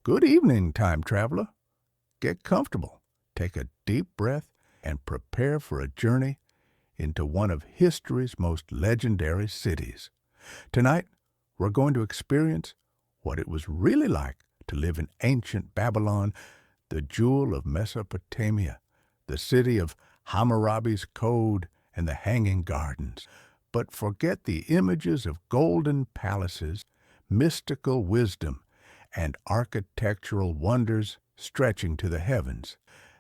Good evening, time traveler. Get comfortable, take a deep breath, and prepare for a journey into one of history's most legendary cities. Tonight, we're going to experience what it was really like to live in ancient Babylon, the jewel of Mesopotamia, the city of Hammurabi's Code and the Hanging Gardens. But forget the images of golden palaces, mystical wisdom, and architectural wonders stretching to the heavens.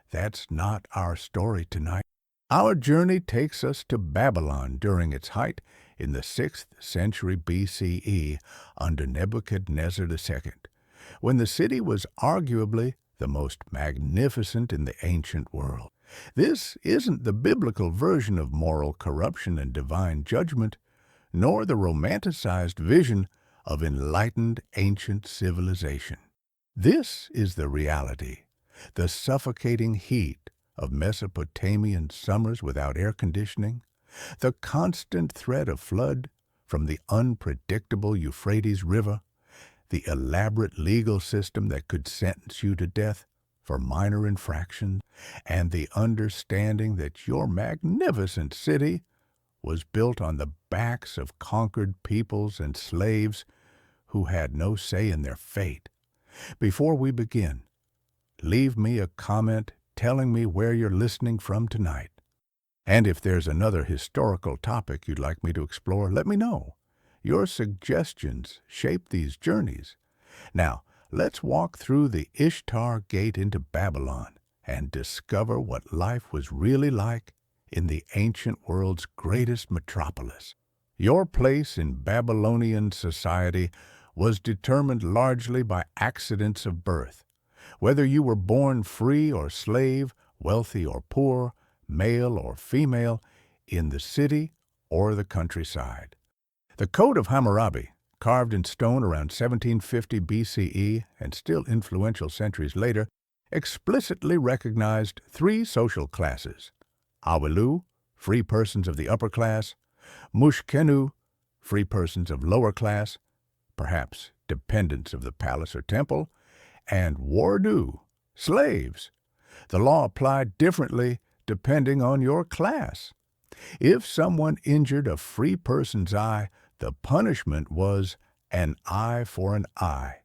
That's not our story tonight. Our journey takes us to Babylon during its height in the 6th century BCE under Nebuchadnezzar II, when the city was arguably the most magnificent in the ancient world. This isn't the biblical version of moral corruption and divine judgment, nor the romanticized vision of enlightened ancient civilization. This is the reality, the suffocating heat of Mesopotamian summers without air conditioning, the constant threat of flood from the unpredictable Euphrates River, the elaborate legal system that could sentence you to death for minor infractions, and the understanding that your magnificent city was built on the backs of conquered peoples and slaves who had no say in their fate. Before we begin, leave me a comment telling me where you're listening from tonight. And if there's another historical topic you'd like me to explore, let me know. Your suggestions shape these journeys. Now, let's walk through the Ishtar Gate into Babylon and discover what life was really like in the ancient world's greatest metropolis. Your place in Babylonian society was determined largely by accidents of birth. Whether you were born free or slave, wealthy or poor, male or female, in the city or the countryside. The Code of Hammurabi, carved in stone around 1750 BCE and still influential centuries later, explicitly recognized three social classes: Awilu, free persons of the upper class; Mushkenu, free persons of lower class, perhaps dependents of the palace or temple; and Wardu, slaves. The law applied differently depending on your class. If someone injured a free person's eye, the punishment was an eye for an eye.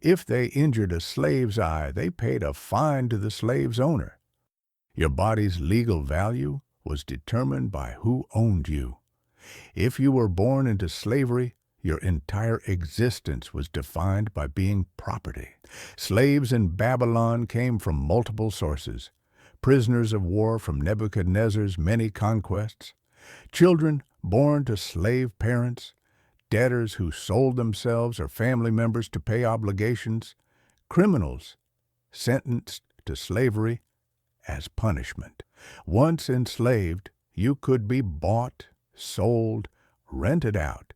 If they injured a slave's eye, they paid a fine to the slave's owner. Your body's legal value was determined by who owned you. If you were born into slavery, your entire existence was defined by being property. Slaves in Babylon came from multiple sources: prisoners of war from Nebuchadnezzar's many conquests, children born to slave parents, debtors who sold themselves or family members to pay obligations, criminals sentenced to slavery as punishment. Once enslaved, you could be bought, sold, rented out,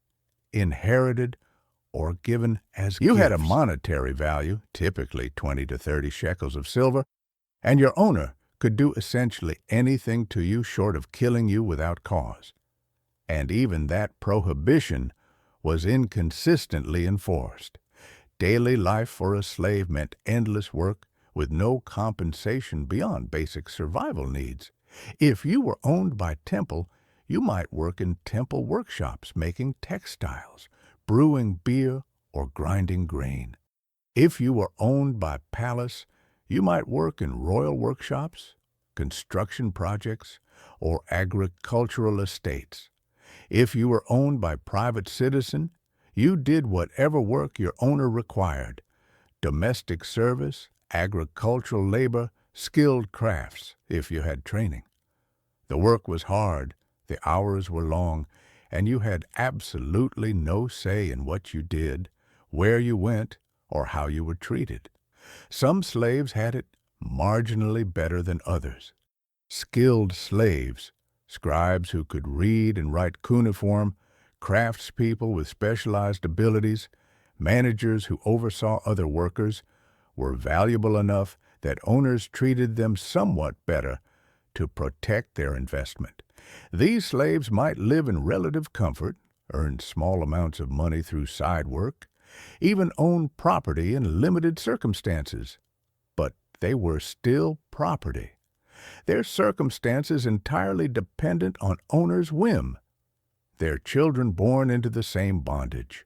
inherited, or given as you had a monetary value, typically 20 to 30 shekels of silver, and your owner could do essentially anything to you short of killing you without cause. And even that prohibition was inconsistently enforced. Daily life for a slave meant endless work with no compensation beyond basic survival needs. If you were owned by temple, you might work in temple workshops making textiles, brewing beer, or grinding grain. If you were owned by palace, you might work in royal workshops, construction projects, or agricultural estates. If you were owned by private citizen, you did whatever work your owner required: domestic service, agricultural labor, skilled crafts, if you had training. The work was hard, the hours were long, and you had absolutely no say in what you did, where you went, or how you were treated. Some slaves had it marginally better than others. Skilled slaves, scribes who could read and write cuneiform, craftspeople with specialized abilities, managers who oversaw other workers, were valuable enough that owners treated them somewhat better to protect their investment. These slaves might live in relative comfort, earn small amounts of money through side work, even owned property in limited circumstances. But they were still property, their circumstances entirely dependent on owner's whim, their children born into the same bondage.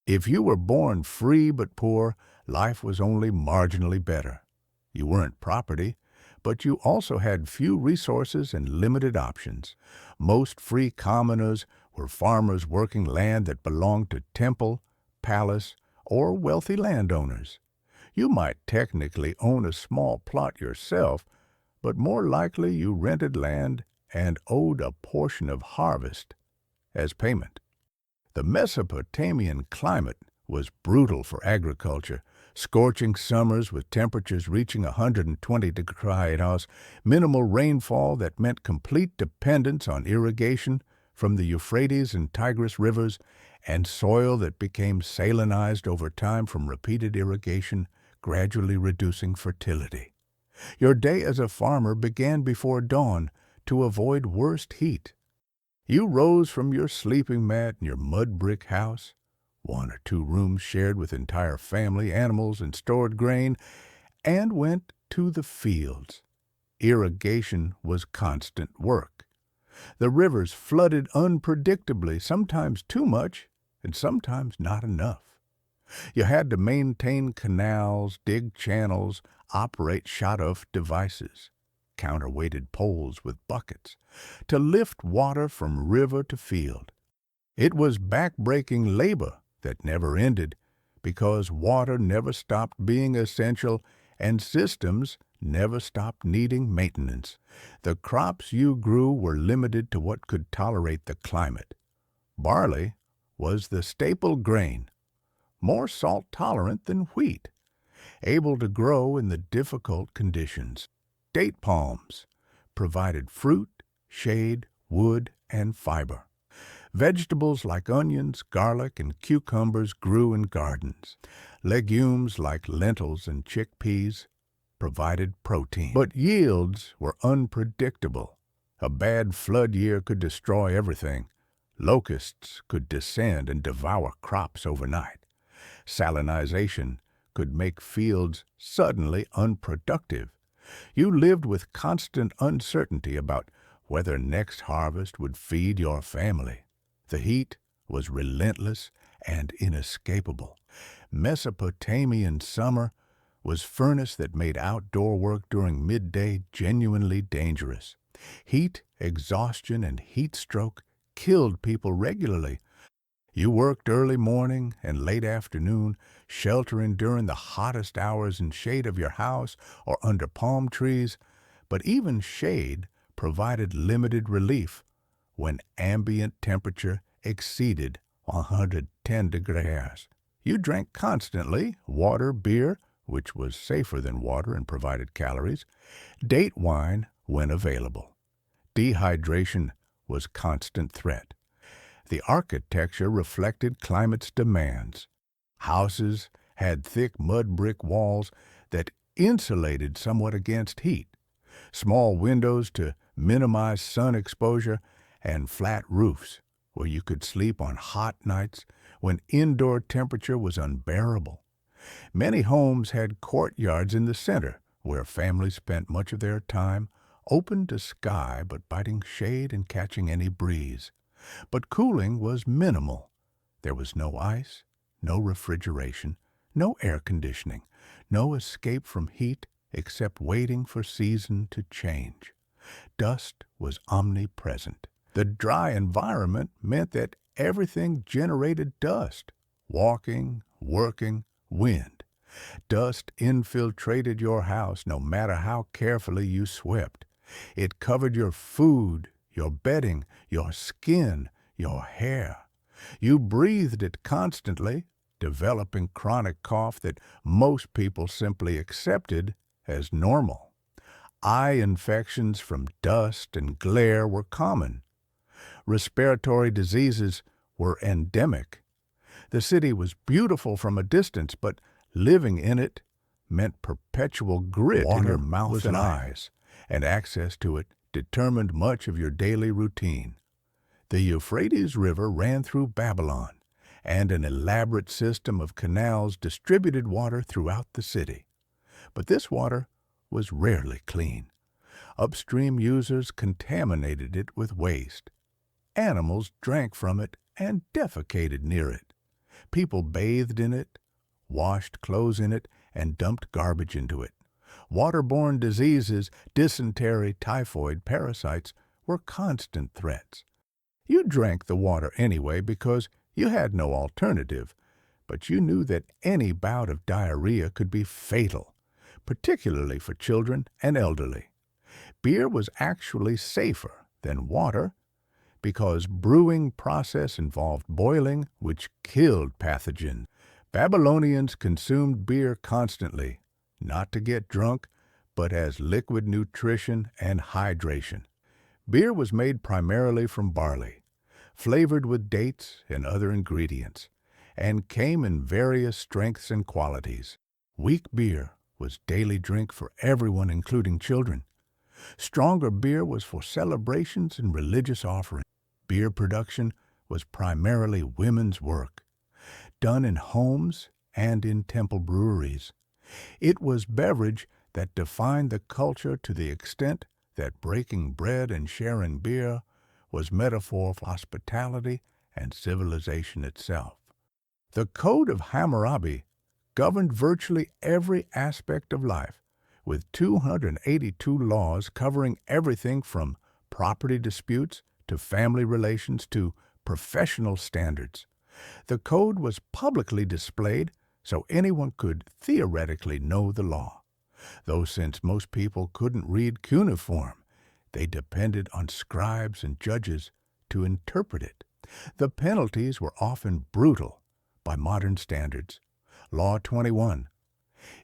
If you were born free but poor, life was only marginally better. You weren't property, but you also had few resources and limited options. Most free commoners were farmers working land that belonged to temple, palace, or wealthy landowners. You might technically own a small plot yourself, but more likely you rented land and owed a portion of harvest as payment. The Mesopotamian climate was brutal for agriculture. Scorching summers with temperatures reaching 120 degrees Celsius, minimal rainfall that meant complete dependence on irrigation from the Euphrates and Tigris rivers, and soil that became salinized over time from repeated irrigation, gradually reducing fertility. Your day as a farmer began before dawn to avoid worst heat. You rose from your sleeping mat in your mud brick house, 1 or 2 rooms shared with entire family, animals, and stored grain, and went to the fields. Irrigation was constant work. The rivers flooded unpredictably, sometimes too much and sometimes not enough. You had to maintain canals, dig channels, operate shut-off devices, counterweighted poles with buckets, to lift water from river to field. It was back-breaking labor that never ended because water never stopped being essential and systems never stopped needing maintenance. The crops you grew were limited to what could tolerate the climate. Barley was the staple grain, more salt-tolerant than wheat, able to grow in the difficult conditions. Date palms provided fruit, shade, wood, and fiber. Vegetables like onions, garlic, and cucumbers grew in gardens. Legumes like lentils and chickpeas provided protein. But yields were unpredictable. A bad flood year could destroy everything. Locusts could descend and devour crops overnight. Salinization could make fields suddenly unproductive. You lived with constant uncertainty about whether next harvest would feed your family. The heat was relentless and inescapable. Mesopotamian summer was furnace that made outdoor work during midday genuinely dangerous. Heat, exhaustion, and heat stroke killed people regularly. You worked early morning and late afternoon, sheltering during the hottest hours in shade of your house or under palm trees, but even shade provided limited relief when ambient temperature exceeded 110 degrees. You drank constantly, water, beer, which was safer than water and provided calories, date wine when available. Dehydration was constant threat. The architecture reflected climate's demands. Houses had thick mud brick walls that insulated somewhat against heat, small windows to minimize sun exposure, and flat roofs where you could sleep on hot nights when indoor temperature was unbearable. Many homes had courtyards in the center where families spent much of their time open to sky but biting shade and catching any breeze. But cooling was minimal. There was no ice, no refrigeration, no air conditioning, no escape from heat except waiting for season to change. Dust was omnipresent. The dry environment meant that everything generated dust. Walking, working, wind. Dust infiltrated your house no matter how carefully you swept. It covered your food, your bedding, your skin, your hair. You breathed it constantly, developing chronic cough that most people simply accepted as normal. Eye infections from dust and glare were common. Respiratory diseases were endemic. The city was beautiful from a distance, but living in it meant perpetual grit in your mouth and eyes, and access to it determined much of your daily routine. The Euphrates River ran through Babylon, and an elaborate system of canals distributed water throughout the city. But this water was rarely clean. Upstream users contaminated it with waste. Animals drank from it and defecated near it. People bathed in it, washed clothes in it, and dumped garbage into it. Waterborne diseases, dysentery, typhoid, parasites were constant threats. You drank the water anyway because you had no alternative, but you knew that any bout of diarrhea could be fatal, particularly for children and elderly. Beer was actually safer than water because brewing process involved boiling, which killed pathogens. Babylonians consumed beer constantly, not to get drunk, but as liquid nutrition and hydration. Beer was made primarily from barley, flavored with dates and other ingredients, and came in various strengths and qualities. Weak beer was daily drink for everyone, including children. Stronger beer was for celebrations and religious offerings. Beer production was primarily women's work, done in homes and in temple breweries. It was beverage that defined the culture to the extent that breaking bread and sharing beer was metaphor for hospitality and civilization itself. The Code of Hammurabi governed virtually every aspect of life, with 282 laws covering everything from property disputes to family relations to professional standards. The code was publicly displayed so anyone could theoretically know the law. Though since most people couldn't read cuneiform, they depended on scribes and judges to interpret it. The penalties were often brutal by modern standards. Law 21.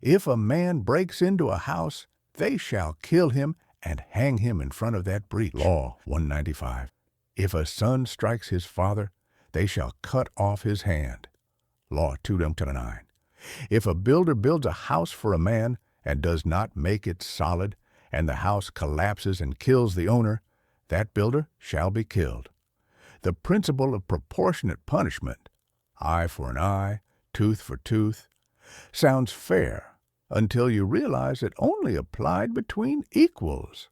If a man breaks into a house, they shall kill him and hang him in front of that breach. Law 195. If a son strikes his father, they shall cut off his hand. Law 229. If a builder builds a house for a man and does not make it solid, and the house collapses and kills the owner, that builder shall be killed. The principle of proportionate punishment, eye for an eye, tooth for tooth, sounds fair until you realize it only applied between equals.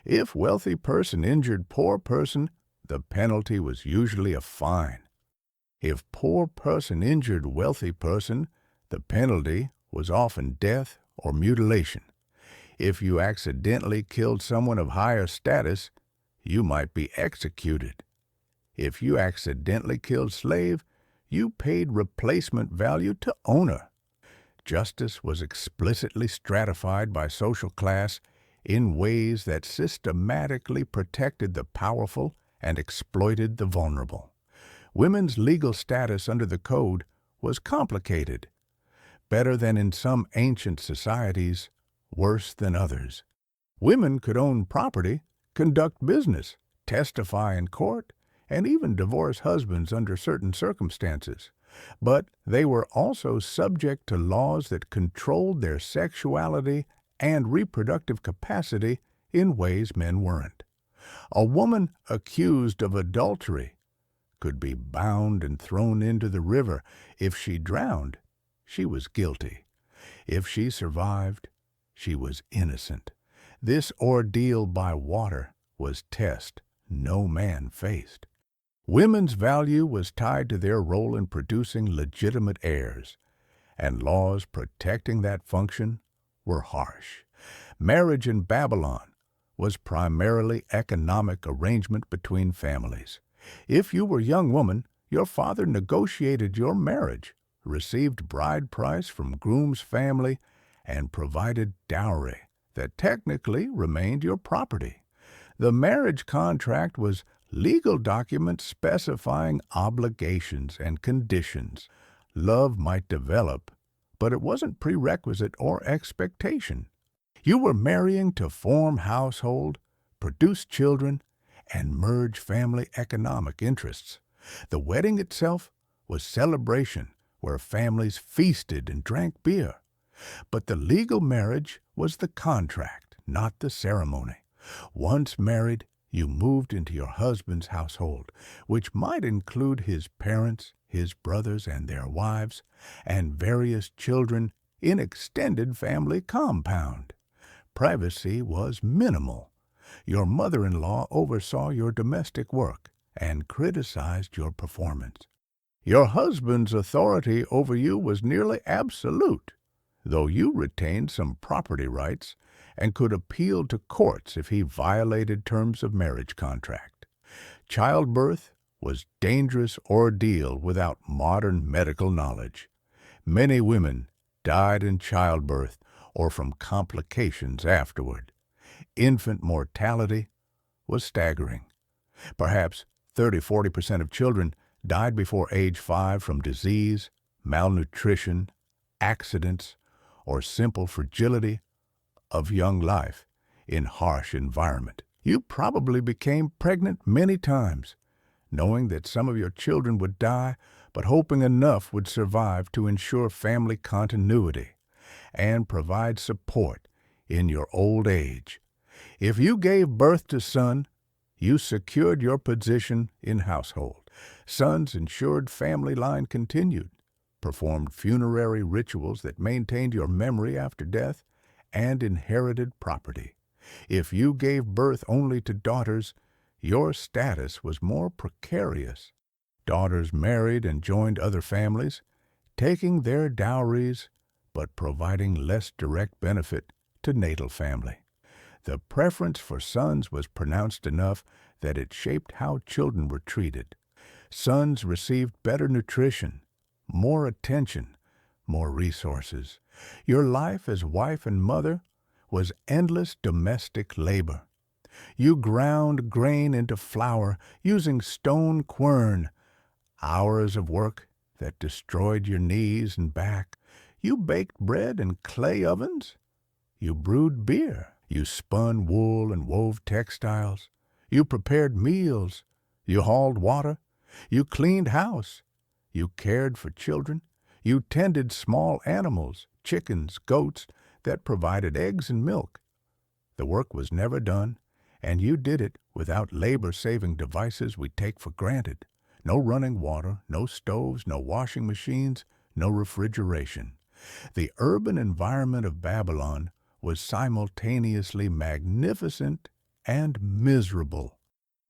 If wealthy person injured poor person, the penalty was usually a fine. If poor person injured wealthy person, the penalty was often death or mutilation. If you accidentally killed someone of higher status, you might be executed. If you accidentally killed slave, you paid replacement value to owner. Justice was explicitly stratified by social class in ways that systematically protected the powerful and exploited the vulnerable. Women's legal status under the code was complicated, better than in some ancient societies, worse than others. Women could own property, conduct business, testify in court, and even divorce husbands under certain circumstances. But they were also subject to laws that controlled their sexuality and reproductive capacity in ways men weren't. A woman accused of adultery could be bound and thrown into the river. If she drowned, she was guilty. If she survived, she was innocent. This ordeal by water was test no man faced. Women's value was tied to their role in producing legitimate heirs, and laws protecting that function were harsh. Marriage in Babylon was primarily economic arrangement between families. If you were a young woman, your father negotiated your marriage, received bride price from groom's family, and provided dowry that technically remained your property. The marriage contract was legal documents specifying obligations and conditions. Love might develop, but it wasn't prerequisite or expectation. You were marrying to form household, produce children, and merge family economic interests. The wedding itself was celebration where families feasted and drank beer. But the legal marriage was the contract, not the ceremony. Once married, you moved into your husband's household, which might include his parents, his brothers and their wives, and various children in extended family compound. Privacy was minimal. Your mother-in-law oversaw your domestic work and criticized your performance. Your husband's authority over you was nearly absolute, though you retained some property rights and could appeal to courts if he violated terms of marriage contract. Childbirth was dangerous ordeal without modern medical knowledge. Many women died in childbirth or from complications afterward. Infant mortality was staggering. Perhaps 30–40% of children died before age 5 from disease, malnutrition, accidents, or simple fragility of young life in harsh environment. You probably became pregnant many times, knowing that some of your children would die, but hoping enough would survive to ensure family continuity and provide support in your old age. If you gave birth to son, you secured your position in household. Sons ensured family line continued, performed funerary rituals that maintained your memory after death, and inherited property. If you gave birth only to daughters, your status was more precarious. Daughters married and joined other families, taking their dowries but providing less direct benefit to natal family. The preference for sons was pronounced enough that it shaped how children were treated. Sons received better nutrition, more attention, more resources. Your life as wife and mother was endless domestic labor. You ground grain into flour using stone quern, hours of work that destroyed your knees and back. You baked bread in clay ovens. You brewed beer. You spun wool and wove textiles. You prepared meals. You hauled water. You cleaned house. You cared for children. You tended small animals, chickens, goats, that provided eggs and milk. The work was never done, and you did it without labor-saving devices we take for granted. No running water, no stoves, no washing machines, no refrigeration. The urban environment of Babylon was simultaneously magnificent and miserable.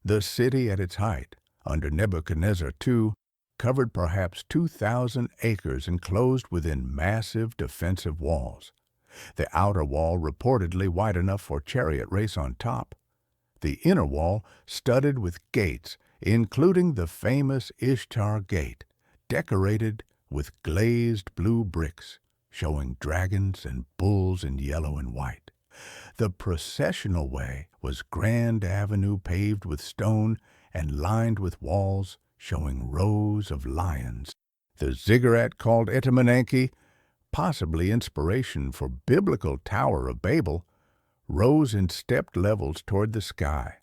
The city at its height, under Nebuchadnezzar II, covered perhaps 2,000 acres enclosed within massive defensive walls. The outer wall reportedly wide enough for chariot race on top. The inner wall studded with gates, including the famous Ishtar Gate, decorated with glazed blue bricks, showing dragons and bulls in yellow and white. The processional way was Grand Avenue paved with stone and lined with walls showing rows of lions. The ziggurat called Etemenanke, possibly inspiration for biblical Tower of Babel, rose in stepped levels toward the sky.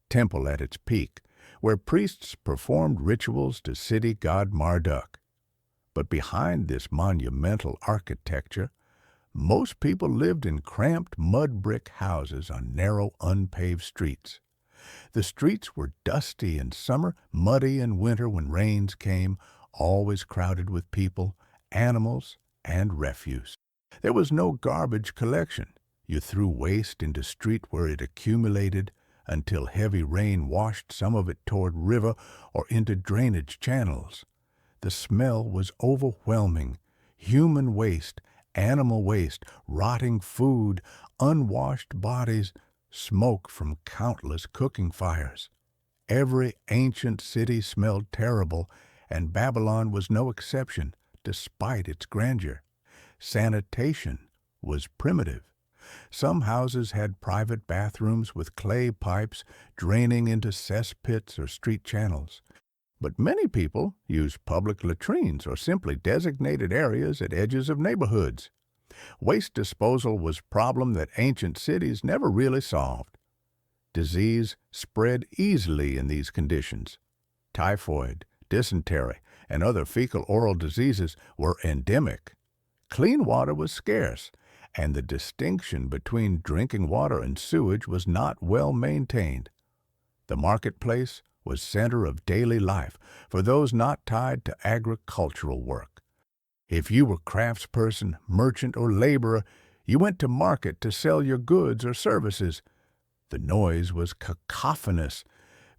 Temple at its peak, where priests performed rituals to city god Marduk. But behind this monumental architecture, most people lived in cramped mud brick houses on narrow, unpaved streets. The streets were dusty in summer, muddy in winter when rains came, always crowded with people, animals, and refuse. There was no garbage collection. You threw waste into street where it accumulated until heavy rain washed some of it toward river or into drainage channels. The smell was overwhelming. Human waste, animal waste, rotting food, unwashed bodies, smoke from countless cooking fires. Every ancient city smelled terrible, and Babylon was no exception, despite its grandeur. Sanitation was primitive. Some houses had private bathrooms with clay pipes draining into cesspits or street channels. But many people used public latrines or simply designated areas at edges of neighborhoods. Waste disposal was a problem that ancient cities never really solved. Disease spread easily in these conditions. Typhoid, dysentery, and other fecal-oral diseases were endemic. Clean water was scarce, and the distinction between drinking water and sewage was not well maintained. The marketplace was center of daily life for those not tied to agricultural work. If you were craftsperson, merchant, or laborer, you went to market to sell your goods or services. The noise was cacophonous.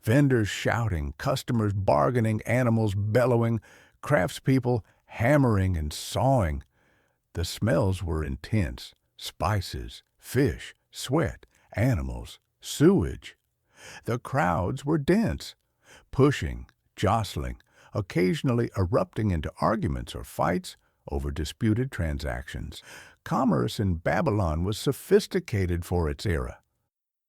Vendors shouting, customers bargaining, animals bellowing, craftspeople hammering and sawing. The smells were intense: spices, fish, sweat, animals, sewage. The crowds were dense, pushing, jostling, occasionally erupting into arguments or fights over disputed transactions. Commerce in Babylon was sophisticated for its era.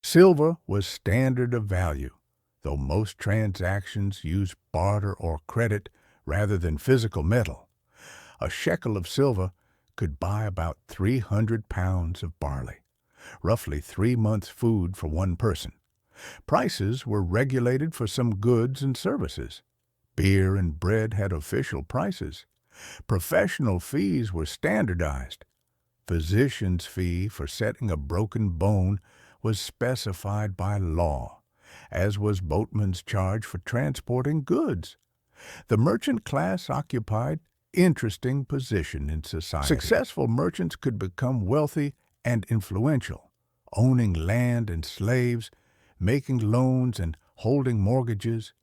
Silver was standard of value, though most transactions used barter or credit rather than physical metal. A shekel of silver could buy about 300 pounds of barley, roughly 3 months' food for one person. Prices were regulated for some goods and services. Beer and bread had official prices. Professional fees were standardized. Physician's fee for setting a broken bone was specified by law, as was boatman's charge for transporting goods. The merchant class occupied interesting position in society. Successful merchants could become wealthy and influential, owning land and slaves, making loans and holding mortgages.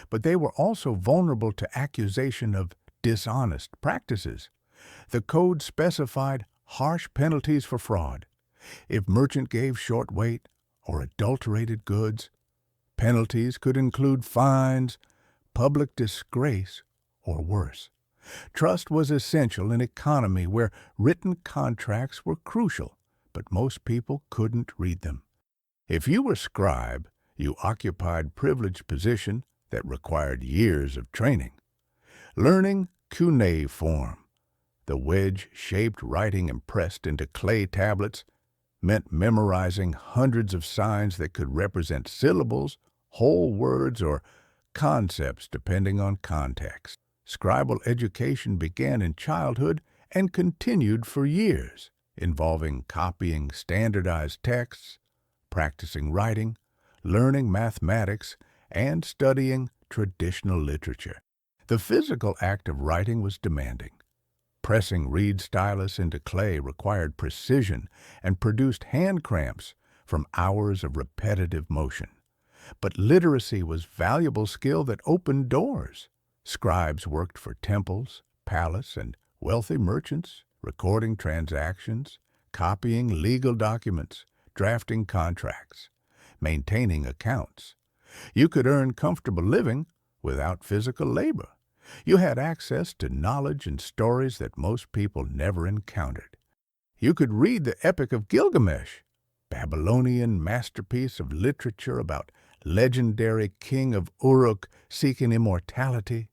But they were also vulnerable to accusation of dishonest practices. The code specified harsh penalties for fraud. If merchant gave short weight or adulterated goods, penalties could include fines, public disgrace, or worse. Trust was essential in economy where written contracts were crucial, but most people couldn't read them. If you were scribe, you occupied privileged position that required years of training. Learning cuneiform, the wedge-shaped writing impressed into clay tablets, meant memorizing hundreds of signs that could represent syllables, whole words, or concepts depending on context. Scribal education began in childhood and continued for years, involving copying standardized texts, practicing writing, learning mathematics, and studying traditional literature. The physical act of writing was demanding. Pressing reed stylus into clay required precision and produced hand cramps from hours of repetitive motion. But literacy was valuable skill that opened doors. Scribes worked for temples, palace, and wealthy merchants, recording transactions, copying legal documents, drafting contracts, maintaining accounts. You could earn comfortable living without physical labor. You had access to knowledge and stories that most people never encountered. You could read the Epic of Gilgamesh, Babylonian masterpiece of literature about legendary king of Uruk seeking immortality.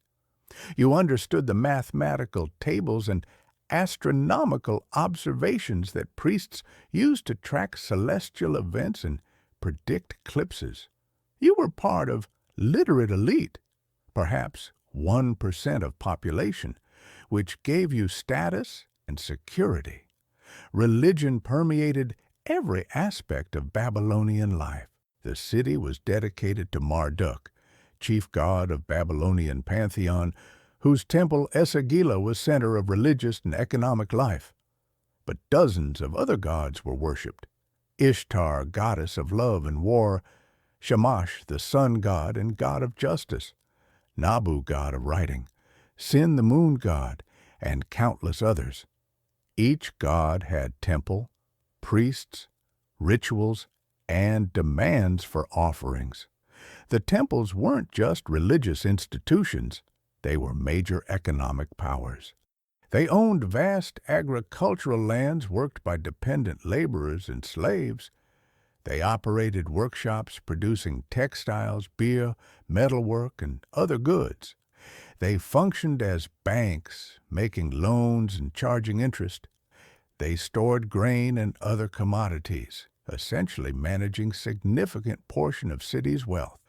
You understood the mathematical tables and astronomical observations that priests used to track celestial events and predict eclipses. You were part of literate elite, perhaps 1% of population, which gave you status and security. Religion permeated every aspect of Babylonian life. The city was dedicated to Marduk, chief god of Babylonian pantheon, whose temple Esagila was center of religious and economic life. But dozens of other gods were worshipped. Ishtar, goddess of love and war; Shamash, the sun god and god of justice; Nabu, god of writing; Sin, the moon god, and countless others. Each god had temple, priests, rituals, and demands for offerings. The temples weren't just religious institutions, they were major economic powers. They owned vast agricultural lands worked by dependent laborers and slaves. They operated workshops producing textiles, beer, metalwork, and other goods. They functioned as banks, making loans and charging interest. They stored grain and other commodities, essentially managing a significant portion of cities' wealth.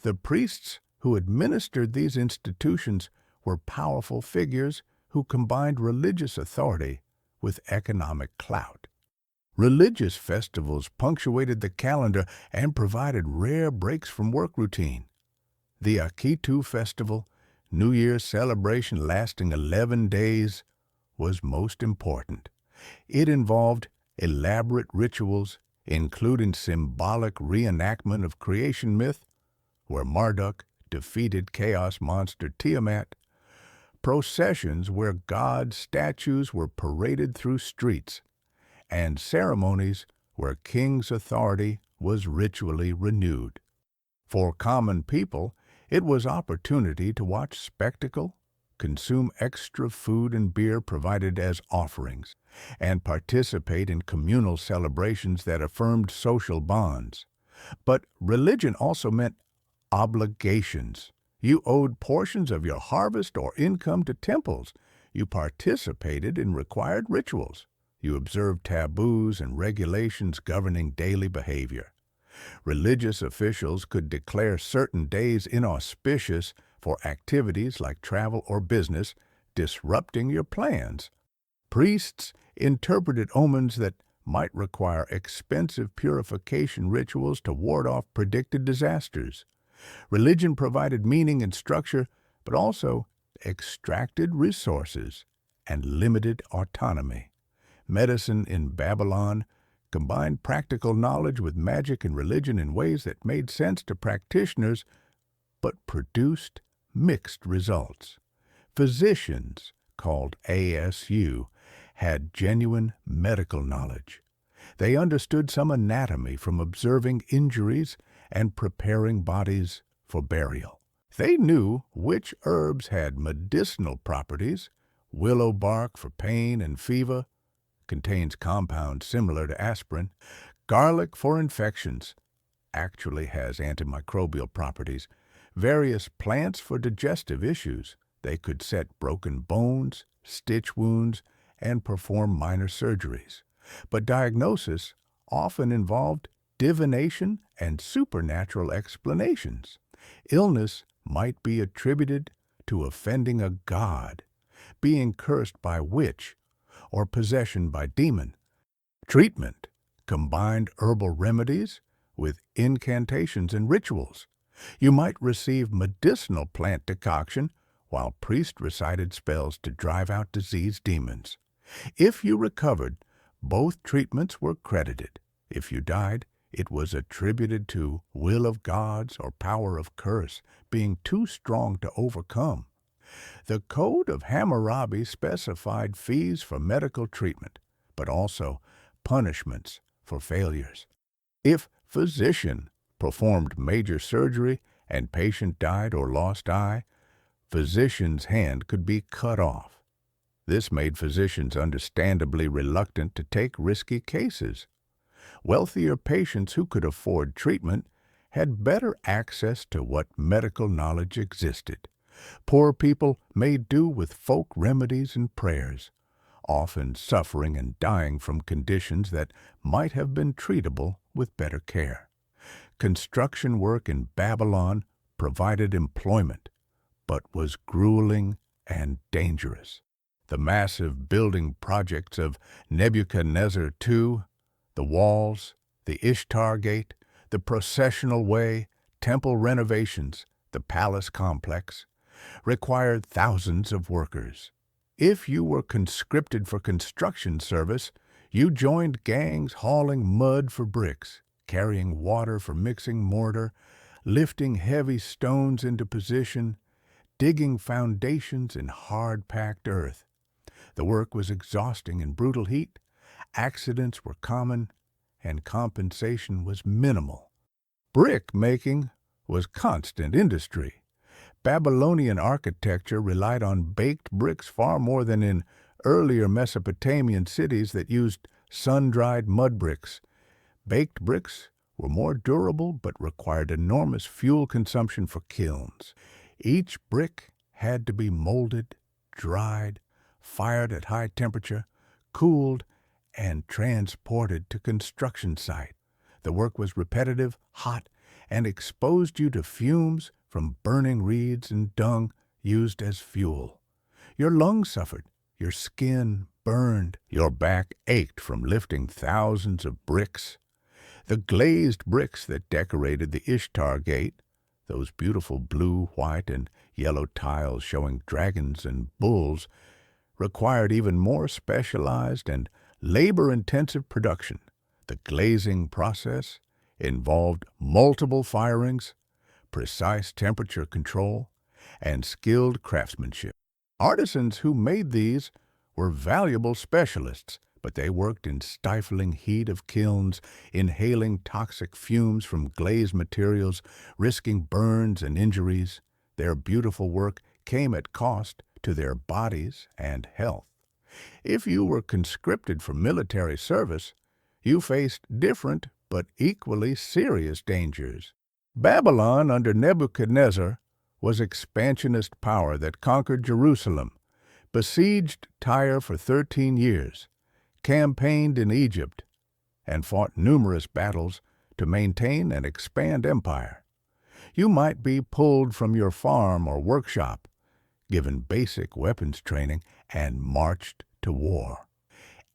The priests who administered these institutions were powerful figures who combined religious authority with economic clout. Religious festivals punctuated the calendar and provided rare breaks from work routine. The Akitu festival, New Year's celebration lasting 11 days, was most important. It involved elaborate rituals, including symbolic reenactment of creation myth, where Marduk defeated chaos monster Tiamat, processions where god statues were paraded through streets, and ceremonies where king's authority was ritually renewed. For common people, it was opportunity to watch spectacle, consume extra food and beer provided as offerings, and participate in communal celebrations that affirmed social bonds. But religion also meant obligations. You owed portions of your harvest or income to temples. You participated in required rituals. You observed taboos and regulations governing daily behavior. Religious officials could declare certain days inauspicious for activities like travel or business, disrupting your plans. Priests interpreted omens that might require expensive purification rituals to ward off predicted disasters. Religion provided meaning and structure, but also extracted resources and limited autonomy. Medicine in Babylon combined practical knowledge with magic and religion in ways that made sense to practitioners, but produced mixed results. Physicians, called ASU, had genuine medical knowledge. They understood some anatomy from observing injuries and preparing bodies for burial. They knew which herbs had medicinal properties. Willow bark for pain and fever contains compounds similar to aspirin. Garlic for infections actually has antimicrobial properties. Various plants for digestive issues. They could set broken bones, stitch wounds, and perform minor surgeries. But diagnosis often involved divination and supernatural explanations. Illness might be attributed to offending a god, being cursed by witch, or possession by demon. Treatment combined herbal remedies with incantations and rituals. You might receive medicinal plant decoction while priests recited spells to drive out disease demons. If you recovered, both treatments were credited. If you died, it was attributed to will of gods or power of curse being too strong to overcome. The Code of Hammurabi specified fees for medical treatment, but also punishments for failures. If physician performed major surgery and patient died or lost eye, physician's hand could be cut off. This made physicians understandably reluctant to take risky cases. Wealthier patients who could afford treatment had better access to what medical knowledge existed. Poor people made do with folk remedies and prayers, often suffering and dying from conditions that might have been treatable with better care. Construction work in Babylon provided employment, but was grueling and dangerous. The massive building projects of Nebuchadnezzar II, the walls, the Ishtar Gate, the processional way, temple renovations, the palace complex, required thousands of workers. If you were conscripted for construction service, you joined gangs hauling mud for bricks, carrying water for mixing mortar, lifting heavy stones into position, digging foundations in hard-packed earth. The work was exhausting in brutal heat, accidents were common, and compensation was minimal. Brick making was constant industry. Babylonian architecture relied on baked bricks far more than in earlier Mesopotamian cities that used sun-dried mud bricks. Baked bricks were more durable but required enormous fuel consumption for kilns. Each brick had to be molded, dried, fired at high temperature, cooled, and transported to construction site. The work was repetitive, hot, and exposed you to fumes from burning reeds and dung used as fuel. Your lungs suffered, your skin burned, your back ached from lifting thousands of bricks. The glazed bricks that decorated the Ishtar Gate, those beautiful blue, white, and yellow tiles showing dragons and bulls, required even more specialized and labor-intensive production. The glazing process involved multiple firings, precise temperature control, and skilled craftsmanship. Artisans who made these were valuable specialists, but they worked in stifling heat of kilns, inhaling toxic fumes from glazed materials, risking burns and injuries. Their beautiful work came at cost to their bodies and health. If you were conscripted for military service, you faced different but equally serious dangers. Babylon under Nebuchadnezzar was expansionist power that conquered Jerusalem, besieged Tyre for 13 years, campaigned in Egypt, and fought numerous battles to maintain and expand empire. You might be pulled from your farm or workshop, given basic weapons training, and marched to war.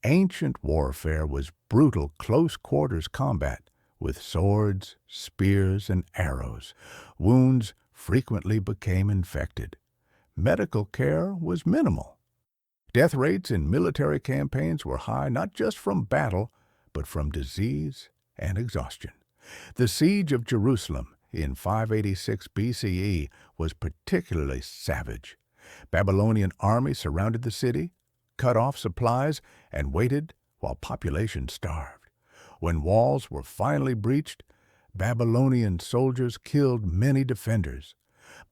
Ancient warfare was brutal close-quarters combat with swords, spears, and arrows. Wounds frequently became infected. Medical care was minimal. Death rates in military campaigns were high not just from battle, but from disease and exhaustion. The siege of Jerusalem in 586 BCE was particularly savage. Babylonian army surrounded the city, cut off supplies, and waited while population starved. When walls were finally breached, Babylonian soldiers killed many defenders,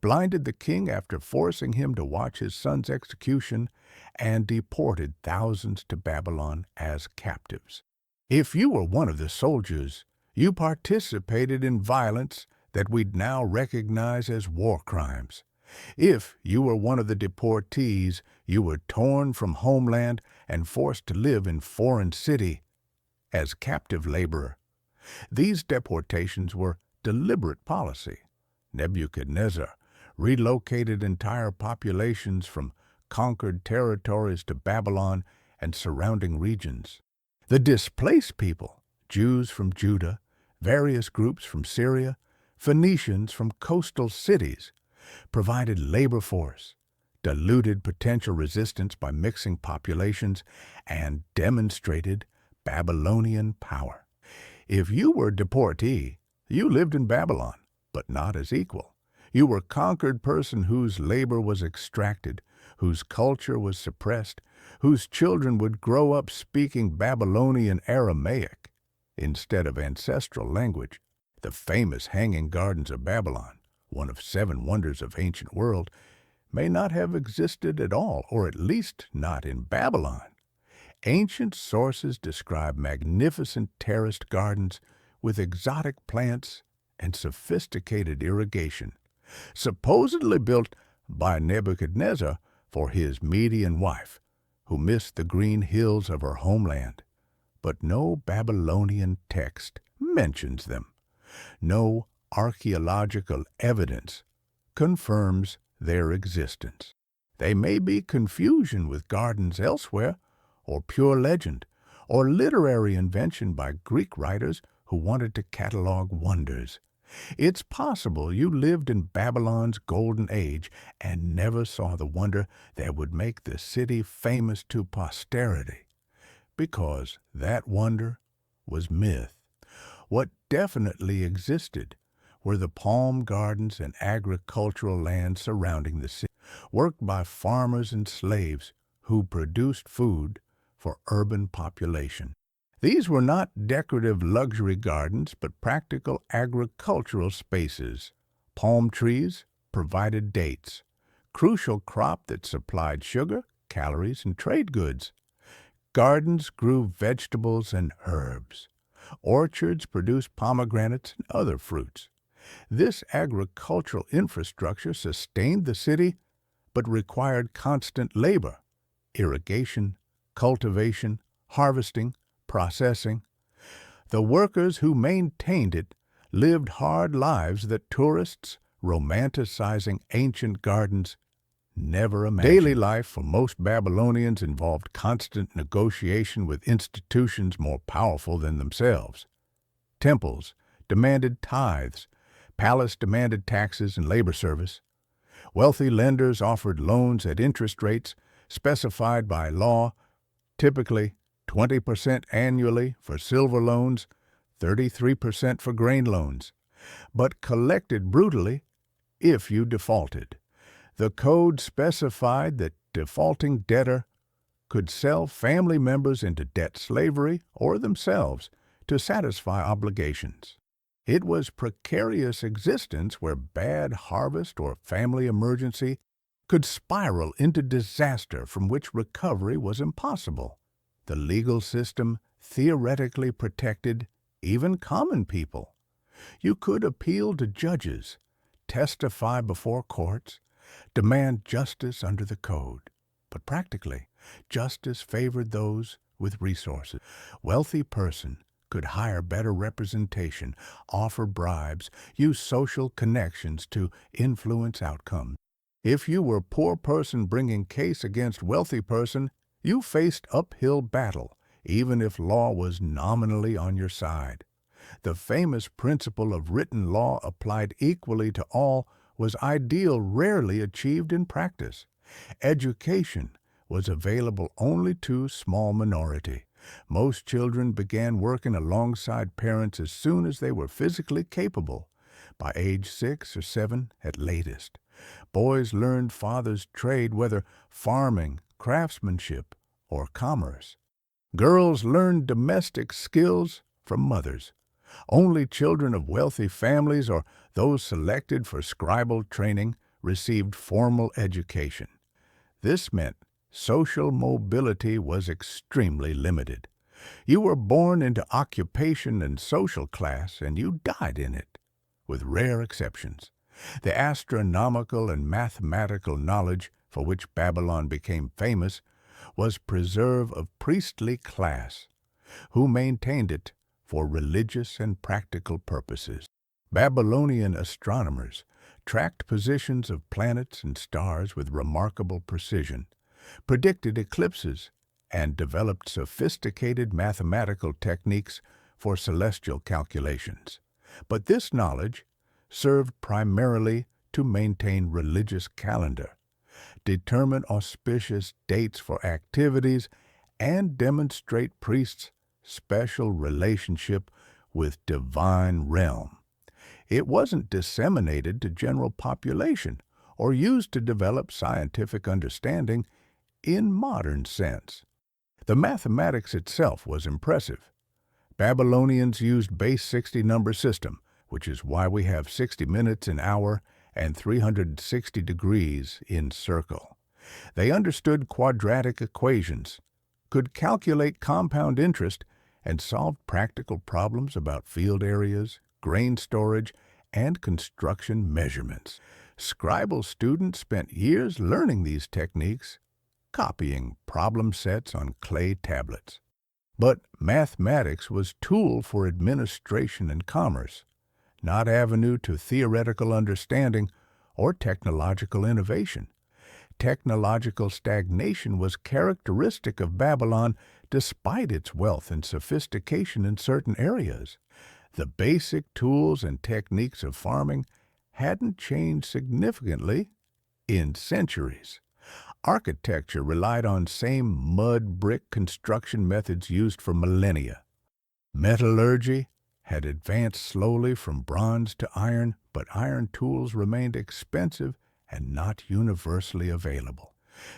blinded the king after forcing him to watch his son's execution, and deported thousands to Babylon as captives. If you were one of the soldiers, you participated in violence that we'd now recognize as war crimes. If you were one of the deportees, you were torn from homeland and forced to live in foreign city as captive laborer. These deportations were deliberate policy. Nebuchadnezzar relocated entire populations from conquered territories to Babylon and surrounding regions. The displaced people, Jews from Judah, various groups from Syria, Phoenicians from coastal cities, provided labor force, diluted potential resistance by mixing populations, and demonstrated Babylonian power. If you were a deportee, you lived in Babylon, but not as equal. You were a conquered person whose labor was extracted, whose culture was suppressed, whose children would grow up speaking Babylonian Aramaic instead of ancestral language. The famous Hanging Gardens of Babylon, one of 7 wonders of ancient world, may not have existed at all, or at least not in Babylon. Ancient sources describe magnificent terraced gardens with exotic plants and sophisticated irrigation, supposedly built by Nebuchadnezzar for his Median wife, who missed the green hills of her homeland. But no Babylonian text mentions them. No archaeological evidence confirms their existence. They may be confusion with gardens elsewhere, or pure legend, or literary invention by Greek writers who wanted to catalog wonders. It's possible you lived in Babylon's golden age and never saw the wonder that would make the city famous to posterity, because that wonder was myth. What definitely existed were the palm gardens and agricultural land surrounding the city, worked by farmers and slaves who produced food for urban population. These were not decorative luxury gardens, but practical agricultural spaces. Palm trees provided dates, crucial crop that supplied sugar, calories, and trade goods. Gardens grew vegetables and herbs. Orchards produced pomegranates and other fruits. This agricultural infrastructure sustained the city, but required constant labor, irrigation, cultivation, harvesting, processing. The workers who maintained it lived hard lives that tourists, romanticizing ancient gardens, never imagined. Daily life for most Babylonians involved constant negotiation with institutions more powerful than themselves. Temples demanded tithes, Palace demanded taxes and labor service. Wealthy lenders offered loans at interest rates specified by law, typically 20% annually for silver loans, 33% for grain loans, but collected brutally if you defaulted. The code specified that defaulting debtor could sell family members into debt slavery or themselves to satisfy obligations. It was precarious existence where bad harvest or family emergency could spiral into disaster from which recovery was impossible. The legal system theoretically protected even common people. You could appeal to judges, testify before courts, demand justice under the code. But practically, justice favored those with resources. Wealthy person could hire better representation, offer bribes, use social connections to influence outcomes. If you were poor person bringing case against wealthy person, you faced uphill battle, even if law was nominally on your side. The famous principle of written law applied equally to all was ideal, rarely achieved in practice. Education was available only to a small minority. Most children began working alongside parents as soon as they were physically capable, by age 6 or 7 at latest. Boys learned father's trade, whether farming, craftsmanship, or commerce. Girls learned domestic skills from mothers. Only children of wealthy families or those selected for scribal training received formal education. This meant social mobility was extremely limited. You were born into occupation and social class, and you died in it, with rare exceptions. The astronomical and mathematical knowledge for which Babylon became famous was preserved of priestly class, who maintained it for religious and practical purposes. Babylonian astronomers tracked positions of planets and stars with remarkable precision, predicted eclipses, and developed sophisticated mathematical techniques for celestial calculations. But this knowledge served primarily to maintain religious calendar, determine auspicious dates for activities, and demonstrate priests' special relationship with divine realm. It wasn't disseminated to general population or used to develop scientific understanding in modern sense. The mathematics itself was impressive. Babylonians used base 60 number system, which is why we have 60 minutes in hour and 360 degrees in circle. They understood quadratic equations, could calculate compound interest, and solved practical problems about field areas, grain storage, and construction measurements. Scribal students spent years learning these techniques, copying problem sets on clay tablets. But mathematics was tool for administration and commerce, not avenue to theoretical understanding or technological innovation. Technological stagnation was characteristic of Babylon despite its wealth and sophistication in certain areas. The basic tools and techniques of farming hadn't changed significantly in centuries. Architecture relied on same mud brick construction methods used for millennia. Metallurgy had advanced slowly from bronze to iron, but iron tools remained expensive and not universally available.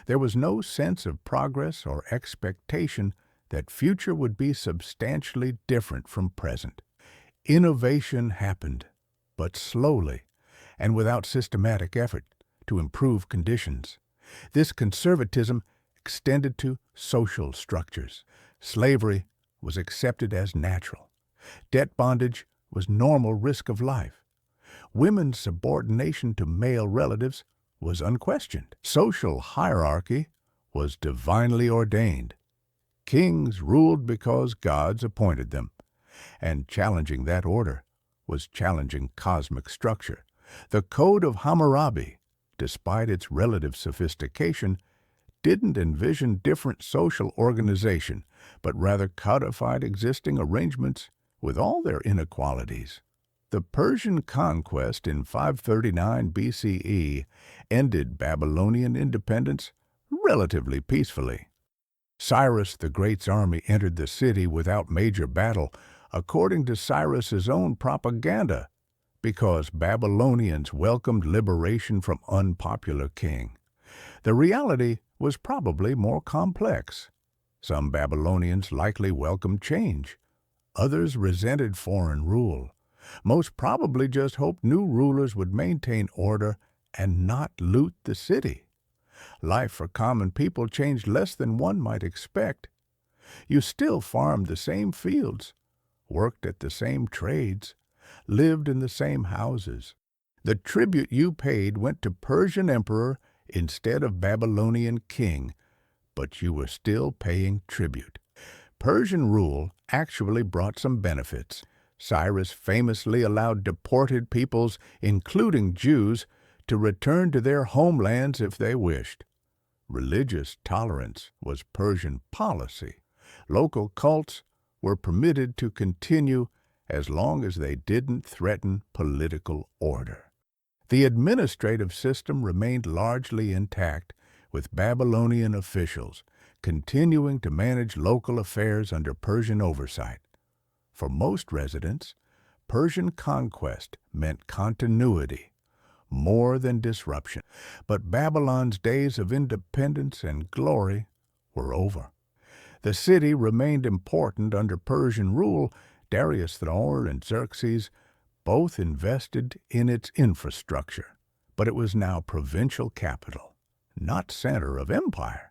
There was no sense of progress or expectation that future would be substantially different from present. Innovation happened, but slowly and without systematic effort to improve conditions. This conservatism extended to social structures. Slavery was accepted as natural. Debt bondage was normal risk of life. Women's subordination to male relatives was unquestioned. Social hierarchy was divinely ordained. Kings ruled because gods appointed them, and challenging that order was challenging cosmic structure. The Code of Hammurabi, despite its relative sophistication, didn't envision different social organization, but rather codified existing arrangements with all their inequalities. The Persian conquest in 539 BCE ended Babylonian independence relatively peacefully. Cyrus the Great's army entered the city without major battle, according to Cyrus's own propaganda, because Babylonians welcomed liberation from unpopular king. The reality was probably more complex. Some Babylonians likely welcomed change. Others resented foreign rule. Most probably just hoped new rulers would maintain order and not loot the city. Life for common people changed less than one might expect. You still farmed the same fields, worked at the same trades, lived in the same houses. The tribute you paid went to Persian emperor instead of Babylonian king, but you were still paying tribute. Persian rule actually brought some benefits. Cyrus famously allowed deported peoples, including Jews, to return to their homelands if they wished. Religious tolerance was Persian policy. Local cults were permitted to continue as long as they didn't threaten political order. The administrative system remained largely intact, with Babylonian officials continuing to manage local affairs under Persian oversight. For most residents, Persian conquest meant continuity, more than disruption. But Babylon's days of independence and glory were over. The city remained important under Persian rule. Darius III and Xerxes both invested in its infrastructure, but it was now provincial capital, not center of empire.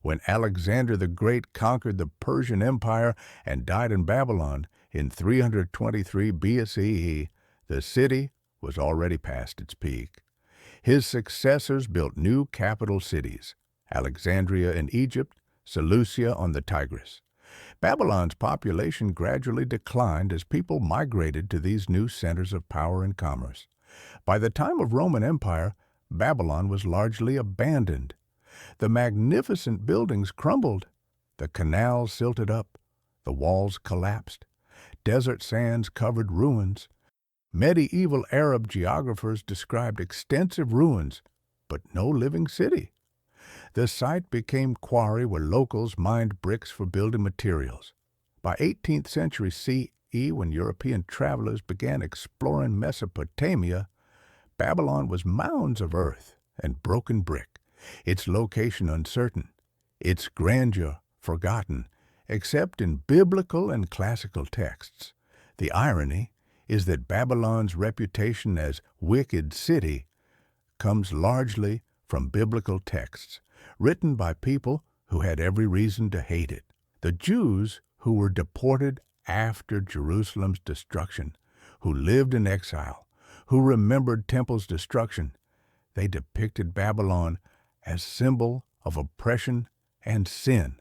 When Alexander the Great conquered the Persian Empire and died in Babylon in 323 BCE, the city was already past its peak. His successors built new capital cities, Alexandria in Egypt, Seleucia on the Tigris. Babylon's population gradually declined as people migrated to these new centers of power and commerce. By the time of Roman Empire, Babylon was largely abandoned. The magnificent buildings crumbled, the canals silted up, the walls collapsed, desert sands covered ruins. Medieval Arab geographers described extensive ruins, but no living city. The site became quarry where locals mined bricks for building materials. By 18th century CE, when European travelers began exploring Mesopotamia, Babylon was mounds of earth and broken brick, its location uncertain, its grandeur forgotten, except in biblical and classical texts. The irony is that Babylon's reputation as wicked city comes largely from biblical texts, written by people who had every reason to hate it. The Jews who were deported after Jerusalem's destruction, who lived in exile, who remembered temple's destruction, they depicted Babylon as symbol of oppression and sin.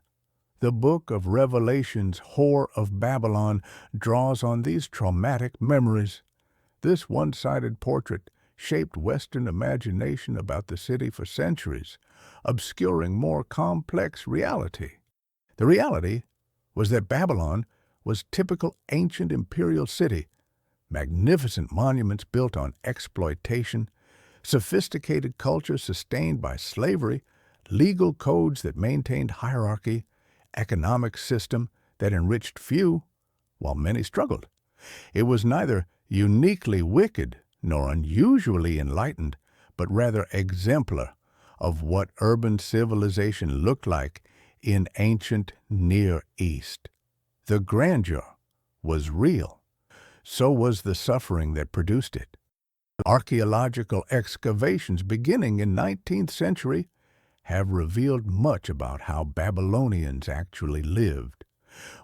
The book of Revelation's Whore of Babylon draws on these traumatic memories. This one-sided portrait shaped Western imagination about the city for centuries, obscuring more complex reality. The reality was that Babylon was typical ancient imperial city, magnificent monuments built on exploitation, sophisticated culture sustained by slavery, legal codes that maintained hierarchy, economic system that enriched few while many struggled. It was neither uniquely wicked nor unusually enlightened, but rather exemplar of what urban civilization looked like in ancient Near East. The grandeur was real. So was the suffering that produced it. Archaeological excavations beginning in 19th century have revealed much about how Babylonians actually lived.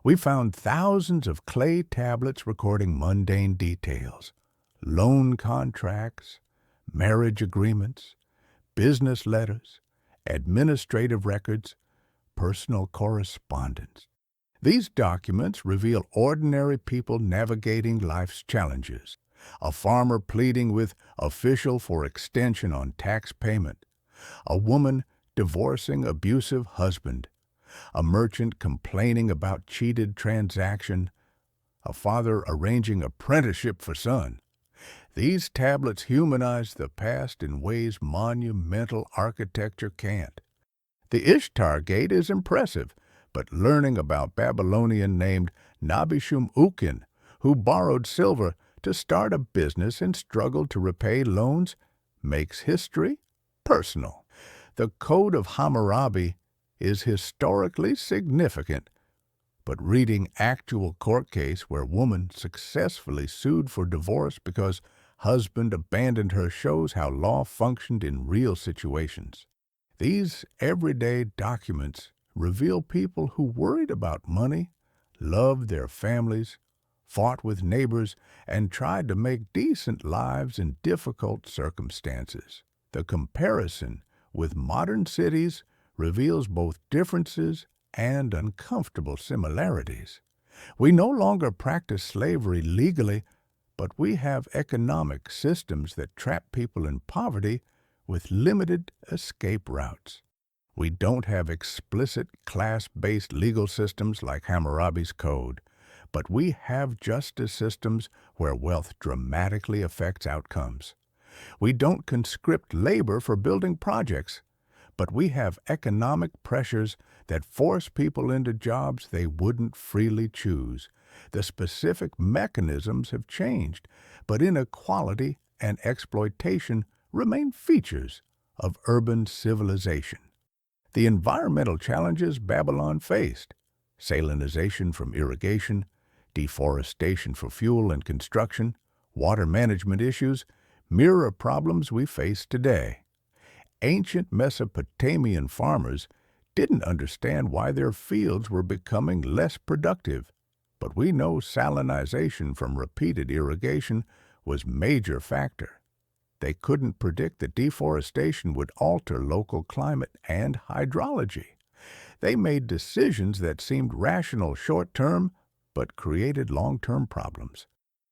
We found thousands of clay tablets recording mundane details, loan contracts, marriage agreements, business letters, administrative records, personal correspondence. These documents reveal ordinary people navigating life's challenges. A farmer pleading with official for extension on tax payment. A woman divorcing abusive husband. A merchant complaining about cheated transaction. a father arranging apprenticeship for son. These tablets humanize the past in ways monumental architecture can't. The Ishtar Gate is impressive, but learning about Babylonian named Nabishum-Ukin, who borrowed silver to start a business and struggled to repay loans, makes history personal. The Code of Hammurabi is historically significant, but reading actual court case where woman successfully sued for divorce because husband abandoned her shows how law functioned in real situations. These everyday documents reveal people who worried about money, loved their families, fought with neighbors, and tried to make decent lives in difficult circumstances. The comparison with modern cities reveals both differences and uncomfortable similarities. We no longer practice slavery legally, but we have economic systems that trap people in poverty with limited escape routes. We don't have explicit class-based legal systems like Hammurabi's Code, but we have justice systems where wealth dramatically affects outcomes. We don't conscript labor for building projects, but we have economic pressures that force people into jobs they wouldn't freely choose. The specific mechanisms have changed, but inequality and exploitation remain features of urban civilization. The environmental challenges Babylon faced, salinization from irrigation, deforestation for fuel and construction, water management issues, mirror problems we face today. Ancient Mesopotamian farmers didn't understand why their fields were becoming less productive, but we know salinization from repeated irrigation was a major factor. They couldn't predict that deforestation would alter local climate and hydrology. They made decisions that seemed rational short-term, but created long-term problems.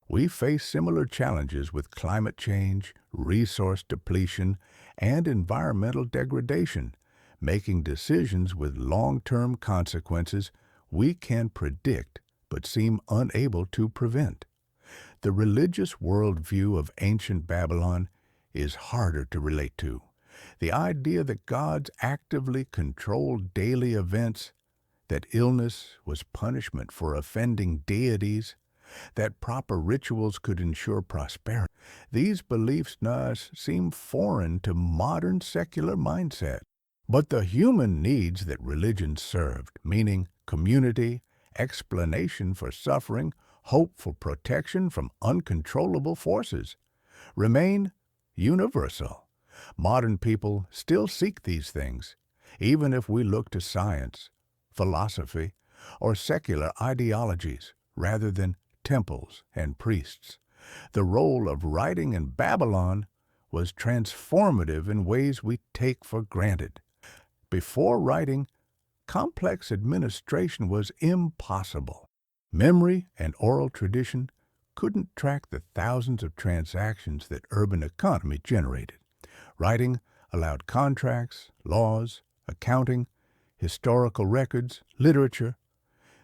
We face similar challenges with climate change, resource depletion, and environmental degradation, making decisions with long-term consequences we can predict but seem unable to prevent. The religious worldview of ancient Babylon is harder to relate to. The idea that gods actively controlled daily events, that illness was punishment for offending deities, that proper rituals could ensure prosperity. These beliefs seem foreign to modern secular mindset. But the human needs that religion served, meaning community, explanation for suffering, hope for protection from uncontrollable forces, remain universal. Modern people still seek these things, even if we look to science, philosophy, or secular ideologies rather than temples and priests. The role of writing in Babylon was transformative in ways we take for granted. Before writing, complex administration was impossible. Memory and oral tradition couldn't track the thousands of transactions that urban economy generated. Writing allowed contracts, laws, accounting, historical records, literature.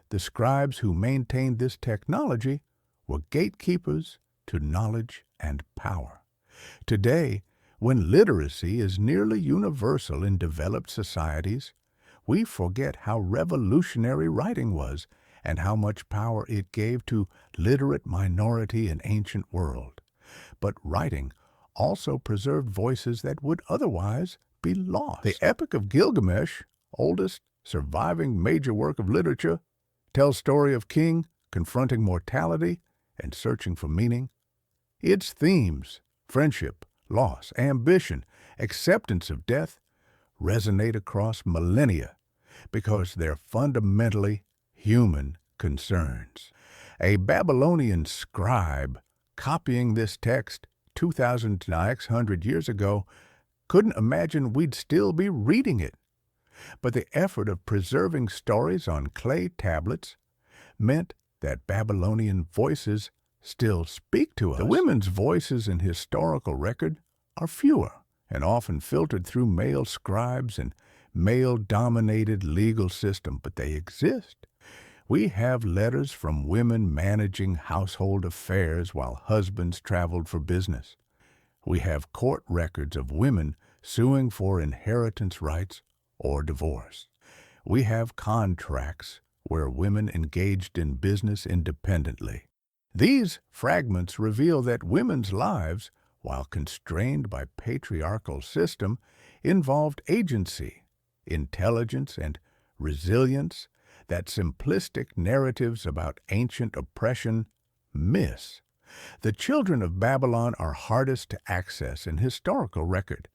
The scribes who maintained this technology were gatekeepers to knowledge and power. Today, when literacy is nearly universal in developed societies, we forget how revolutionary writing was and how much power it gave to literate minority in ancient world. But writing also preserved voices that would otherwise be lost. The Epic of Gilgamesh, oldest surviving major work of literature, tells story of king confronting mortality and searching for meaning. Its themes, friendship, loss, ambition, acceptance of death, resonate across millennia because they're fundamentally human concerns. A Babylonian scribe copying this text 2,600 years ago couldn't imagine we'd still be reading it. But the effort of preserving stories on clay tablets meant that Babylonian voices still speak to us. The women's voices in historical record are fewer and often filtered through male scribes and male-dominated legal system, but they exist. We have letters from women managing household affairs while husbands traveled for business. We have court records of women suing for inheritance rights or divorce. We have contracts where women engaged in business independently. These fragments reveal that women's lives, while constrained by patriarchal system, involved agency, intelligence, and resilience that simplistic narratives about ancient oppression miss. The children of Babylon are hardest to access in historical record.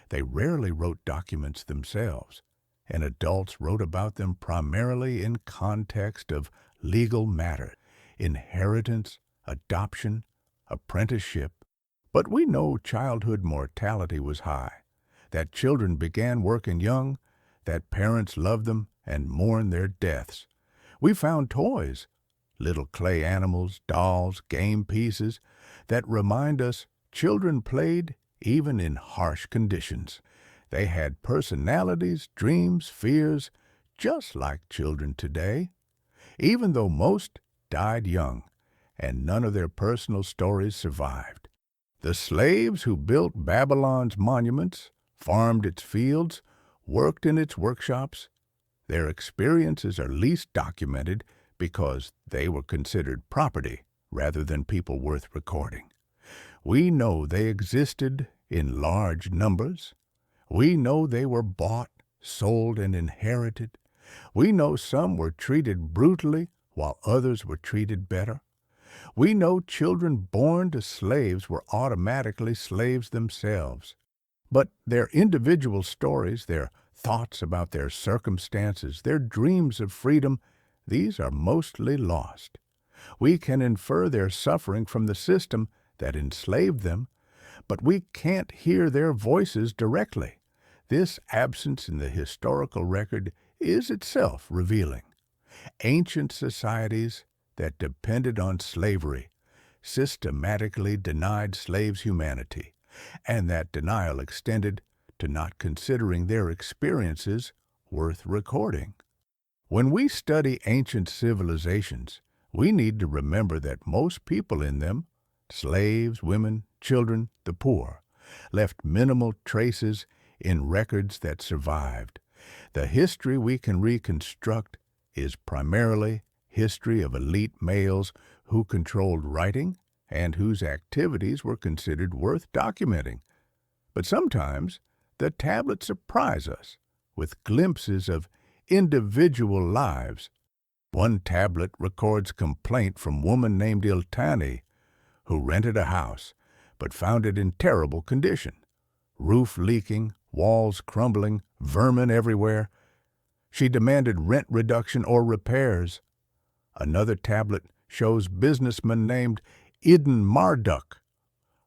They rarely wrote documents themselves, and adults wrote about them primarily in context of legal matters, inheritance, adoption, apprenticeship. But we know childhood mortality was high, that children began working young, that parents loved them and mourned their deaths. We found toys, little clay animals, dolls, game pieces, that remind us children played even in harsh conditions. They had personalities, dreams, fears, just like children today. Even though most died young, and none of their personal stories survived. The slaves who built Babylon's monuments, farmed its fields, worked in its workshops, their experiences are least documented because they were considered property rather than people worth recording. We know they existed in large numbers. We know they were bought, sold, and inherited. We know some were treated brutally while others were treated better. We know children born to slaves were automatically slaves themselves. But their individual stories, their thoughts about their circumstances, their dreams of freedom, these are mostly lost. We can infer their suffering from the system that enslaved them, but we can't hear their voices directly. This absence in the historical record is itself revealing. Ancient societies that depended on slavery systematically denied slaves humanity, and that denial extended to not considering their experiences worth recording. When we study ancient civilizations, we need to remember that most people in them, slaves, women, children, the poor, left minimal traces in records that survived. The history we can reconstruct is primarily history of elite males who controlled writing and whose activities were considered worth documenting. But sometimes the tablets surprise us with glimpses of individual lives. One tablet records complaint from a woman named Iltani, who rented a house but found it in terrible condition. Roof leaking, walls crumbling, vermin everywhere. She demanded rent reduction or repairs. Another tablet shows businessman named Idin Marduk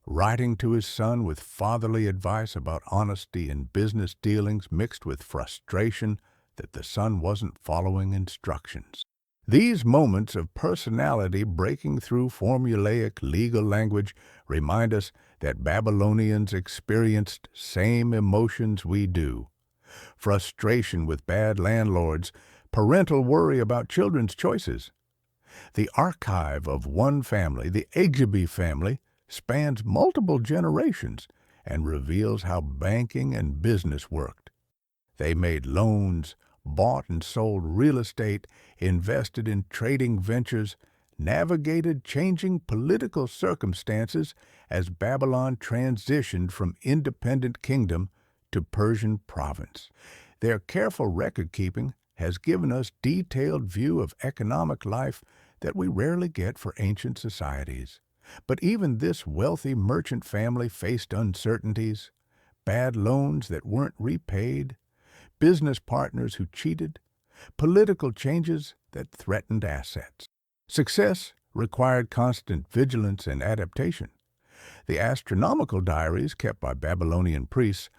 writing to his son with fatherly advice about honesty in business dealings mixed with frustration that the son wasn't following instructions. These moments of personality breaking through formulaic legal language remind us that Babylonians experienced same emotions we do. Frustration with bad landlords, parental worry about children's choices. The archive of one family, the Agaby family, spans multiple generations and reveals how banking and business worked. They made loans, bought and sold real estate, invested in trading ventures, navigated changing political circumstances as Babylon transitioned from independent kingdom to Persian province. Their careful record-keeping has given us detailed view of economic life that we rarely get for ancient societies. But even this wealthy merchant family faced uncertainties, bad loans that weren't repaid, business partners who cheated, political changes that threatened assets. Success required constant vigilance and adaptation. The astronomical diaries kept by Babylonian priests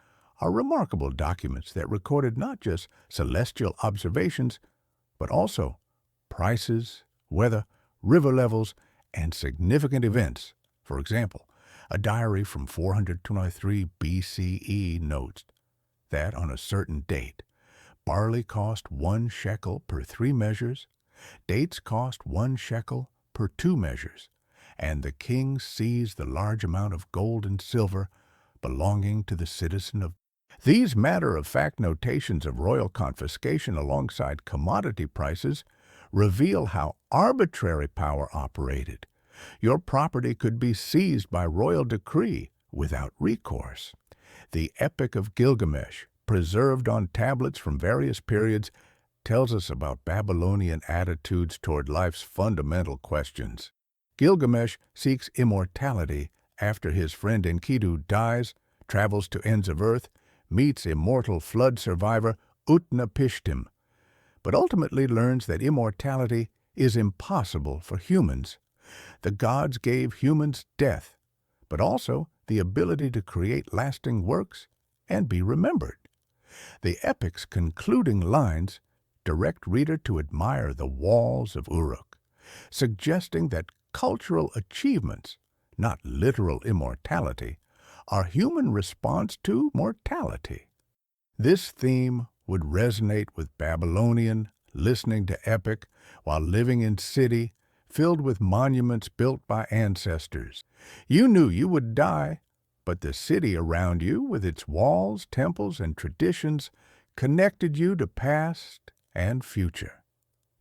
are remarkable documents that recorded not just celestial observations, but also prices, weather, river levels, and significant events. For example, a diary from 423 BCE notes that on a certain date, barley cost 1 shekel per 3 measures, Dates cost 1 shekel per 2 measures, and the king seized the large amount of gold and silver belonging to the citizen of. These matter-of-fact notations of royal confiscation alongside commodity prices reveal how arbitrary power operated. Your property could be seized by royal decree without recourse. The Epic of Gilgamesh, preserved on tablets from various periods, tells us about Babylonian attitudes toward life's fundamental questions. Gilgamesh seeks immortality after his friend Enkidu dies, travels to ends of earth, meets immortal flood survivor Utnapishtim, but ultimately learns that immortality is impossible for humans. The gods gave humans death, but also the ability to create lasting works and be remembered. The epic's concluding lines direct reader to admire the walls of Uruk, suggesting that cultural achievements, not literal immortality, are human response to mortality. This theme would resonate with Babylonian listening to epic while living in city filled with monuments built by ancestors. You knew you would die, but the city around you, with its walls, temples, and traditions, connected you to past and future.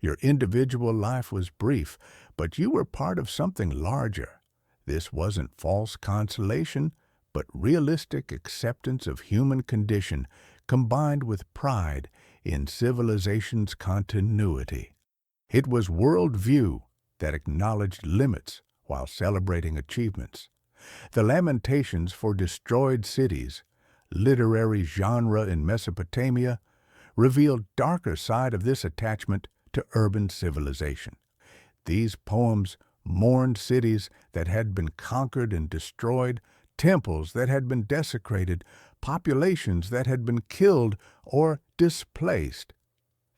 Your individual life was brief, but you were part of something larger. This wasn't false consolation, but realistic acceptance of human condition combined with pride in civilization's continuity. It was worldview that acknowledged limits while celebrating achievements. The lamentations for destroyed cities, literary genre in Mesopotamia, revealed darker side of this attachment to urban civilization. These poems mourned cities that had been conquered and destroyed, temples that had been desecrated, populations that had been killed or displaced.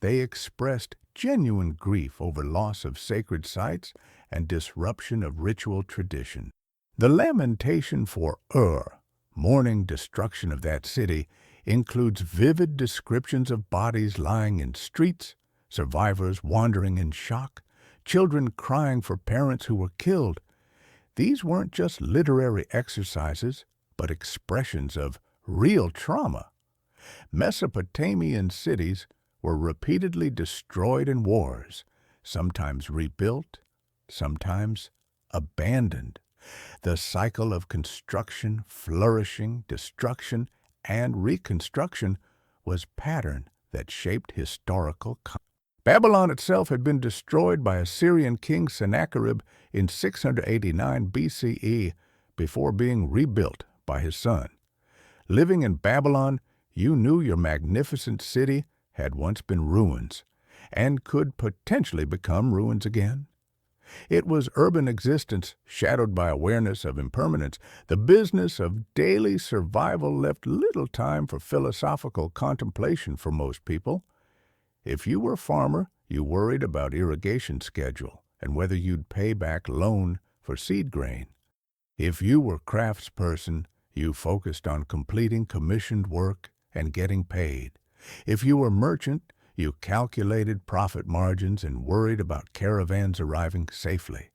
They expressed genuine grief over loss of sacred sites and disruption of ritual tradition. The lamentation for mourning destruction of that city, includes vivid descriptions of bodies lying in streets, survivors wandering in shock, children crying for parents who were killed. These weren't just literary exercises, but expressions of real trauma. Mesopotamian cities were repeatedly destroyed in wars, sometimes rebuilt, sometimes abandoned. The cycle of construction, flourishing, destruction, and reconstruction was pattern that shaped historical. Babylon itself had been destroyed by Assyrian king Sennacherib in 689 BCE before being rebuilt by his son. Living in Babylon, you knew your magnificent city had once been ruins and could potentially become ruins again. It was urban existence shadowed by awareness of impermanence. The business of daily survival left little time for philosophical contemplation for most people. If you were a farmer, you worried about irrigation schedule and whether you'd pay back loan for seed grain. If you were craftsperson, you focused on completing commissioned work and getting paid. If you were merchant, you calculated profit margins and worried about caravans arriving safely.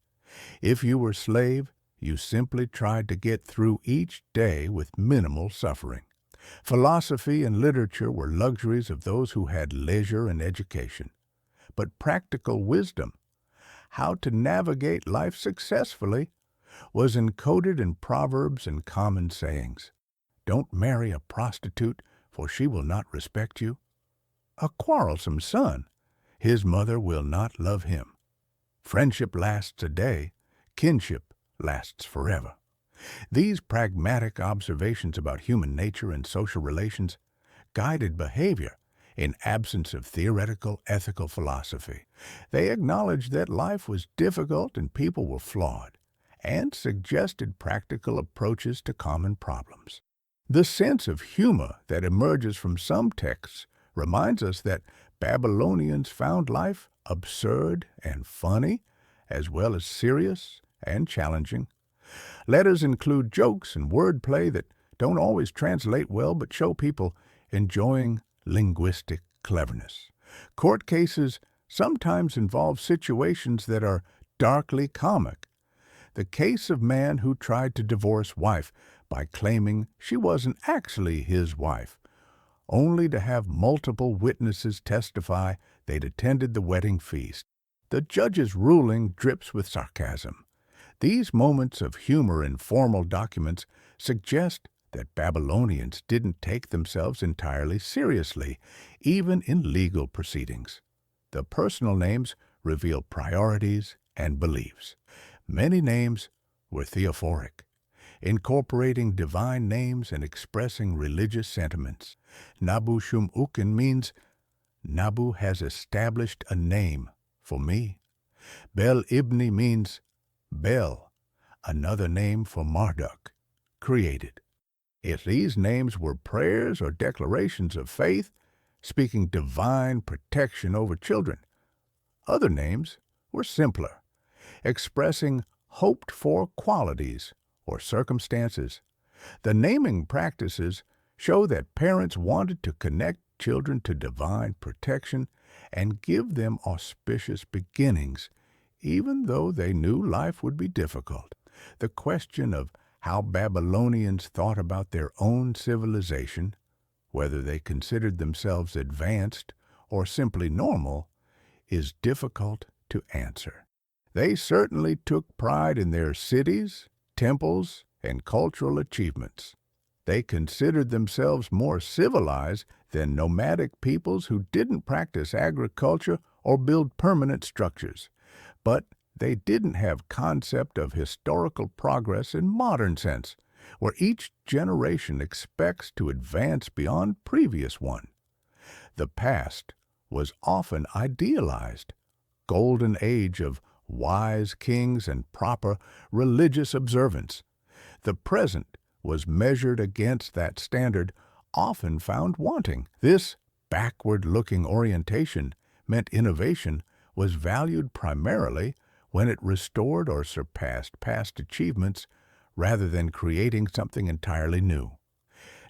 If you were slave, you simply tried to get through each day with minimal suffering. Philosophy and literature were luxuries of those who had leisure and education. But practical wisdom, how to navigate life successfully, was encoded in proverbs and common sayings. Don't marry a prostitute, for she will not respect you. A quarrelsome son, his mother will not love him. Friendship lasts a day, kinship lasts forever. These pragmatic observations about human nature and social relations guided behavior in absence of theoretical ethical philosophy. They acknowledged that life was difficult and people were flawed, and suggested practical approaches to common problems. The sense of humor that emerges from some texts reminds us that Babylonians found life absurd and funny, as well as serious and challenging. Letters include jokes and wordplay that don't always translate well but show people enjoying linguistic cleverness. Court cases sometimes involve situations that are darkly comic. The case of man who tried to divorce wife by claiming she wasn't actually his wife, only to have multiple witnesses testify they'd attended the wedding feast. The judge's ruling drips with sarcasm. These moments of humor in formal documents suggest that Babylonians didn't take themselves entirely seriously, even in legal proceedings. The personal names reveal priorities and beliefs. Many names were theophoric, incorporating divine names and expressing religious sentiments. Nabu-shum-ukin means Nabu has established a name for me. Bel-ibni means Bel, another name for Marduk, created. If these names were prayers or declarations of faith, speaking divine protection over children, other names were simpler, expressing hoped-for qualities or circumstances. The naming practices show that parents wanted to connect children to divine protection and give them auspicious beginnings, even though they knew life would be difficult. The question of how Babylonians thought about their own civilization, whether they considered themselves advanced or simply normal, is difficult to answer. They certainly took pride in their cities, temples, and cultural achievements. They considered themselves more civilized than nomadic peoples who didn't practice agriculture or build permanent structures. But they didn't have concept of historical progress in modern sense, where each generation expects to advance beyond previous one. The past was often idealized, golden age of wise kings and proper religious observance. The present was measured against that standard, often found wanting. This backward-looking orientation meant innovation was valued primarily when it restored or surpassed past achievements rather than creating something entirely new.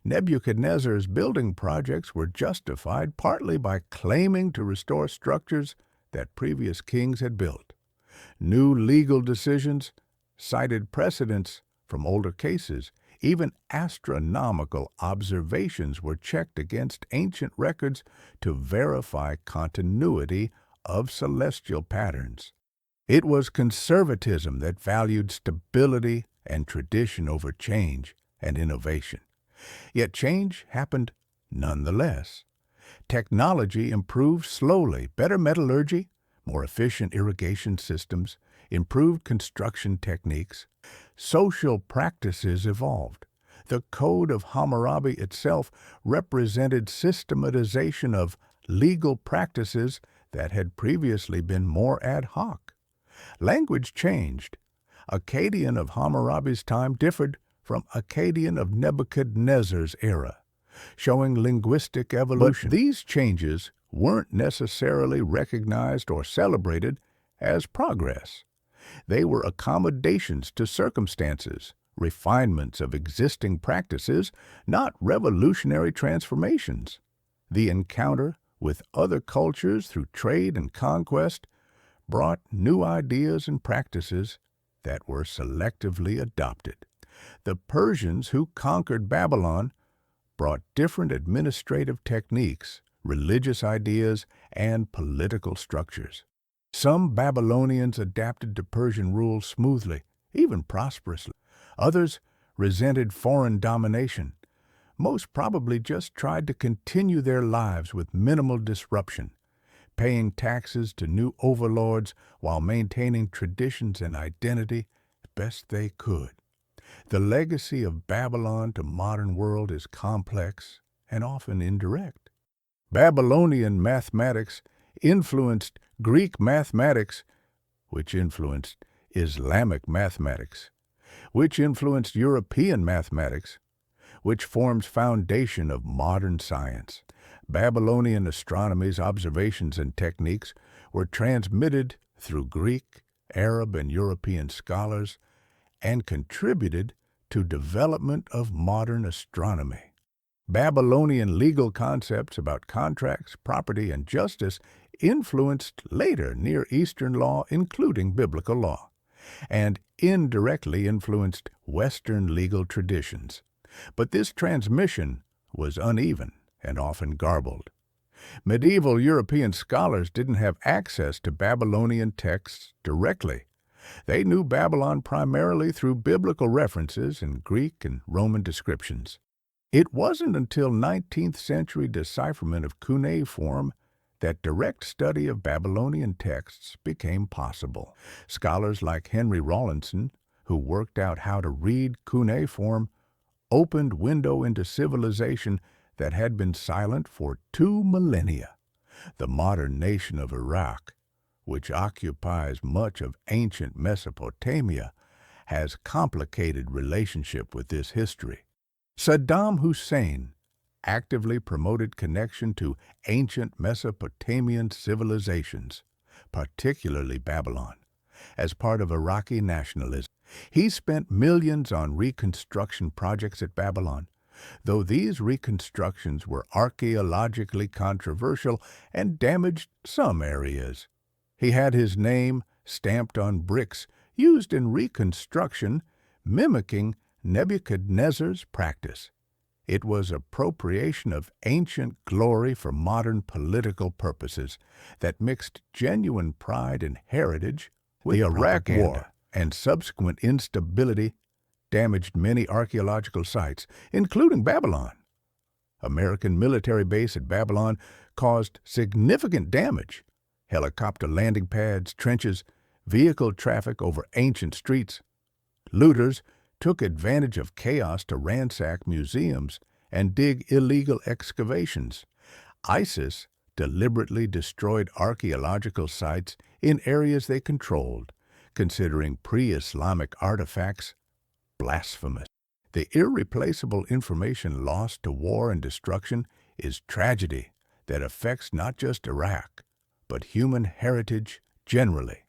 Nebuchadnezzar's building projects were justified partly by claiming to restore structures that previous kings had built. New legal decisions cited precedents from older cases. Even astronomical observations were checked against ancient records to verify continuity of celestial patterns. It was conservatism that valued stability and tradition over change and innovation. Yet change happened nonetheless. Technology improved slowly. Better metallurgy, more efficient irrigation systems, improved construction techniques. Social practices evolved. The Code of Hammurabi itself represented systematization of legal practices that had previously been more ad hoc. Language changed. Akkadian of Hammurabi's time differed from Akkadian of Nebuchadnezzar's era, showing linguistic evolution. But these changes weren't necessarily recognized or celebrated as progress. They were accommodations to circumstances, refinements of existing practices, not revolutionary transformations. The encounter with other cultures through trade and conquest brought new ideas and practices that were selectively adopted. The Persians who conquered Babylon brought different administrative techniques, religious ideas, and political structures. Some Babylonians adapted to Persian rule smoothly, even prosperously. Others resented foreign domination. Most probably just tried to continue their lives with minimal disruption, paying taxes to new overlords while maintaining traditions and identity best they could. The legacy of Babylon to modern world is complex and often indirect. Babylonian mathematics influenced Greek mathematics, which influenced Islamic mathematics, which influenced European mathematics, which forms foundation of modern science. Babylonian astronomy's observations and techniques were transmitted through Greek, Arab, and European scholars and contributed to development of modern astronomy. Babylonian legal concepts about contracts, property, and justice influenced later Near Eastern law, including biblical law, and indirectly influenced Western legal traditions. But this transmission was uneven and often garbled. Medieval European scholars didn't have access to Babylonian texts directly. They knew Babylon primarily through biblical references and Greek and Roman descriptions. It wasn't until 19th century decipherment of cuneiform that direct study of Babylonian texts became possible. Scholars like Henry Rawlinson, who worked out how to read cuneiform, opened window into civilization that had been silent for 2 millennia. The modern nation of Iraq, which occupies much of ancient Mesopotamia, has complicated relationship with this history. Saddam Hussein actively promoted connection to ancient Mesopotamian civilizations, particularly Babylon, as part of Iraqi nationalism. He spent millions on reconstruction projects at Babylon, though these reconstructions were archaeologically controversial and damaged some areas. He had his name stamped on bricks used in reconstruction, mimicking Nebuchadnezzar's practice. It was appropriation of ancient glory for modern political purposes that mixed genuine pride and heritage with the Iraq War and subsequent instability damaged many archaeological sites, including Babylon. American military base at Babylon caused significant damage. Helicopter landing pads, trenches, vehicle traffic over ancient streets. Looters took advantage of chaos to ransack museums and dig illegal excavations. ISIS deliberately destroyed archaeological sites in areas they controlled, considering pre-Islamic artifacts blasphemous. The irreplaceable information lost to war and destruction is tragedy that affects not just Iraq, but human heritage generally.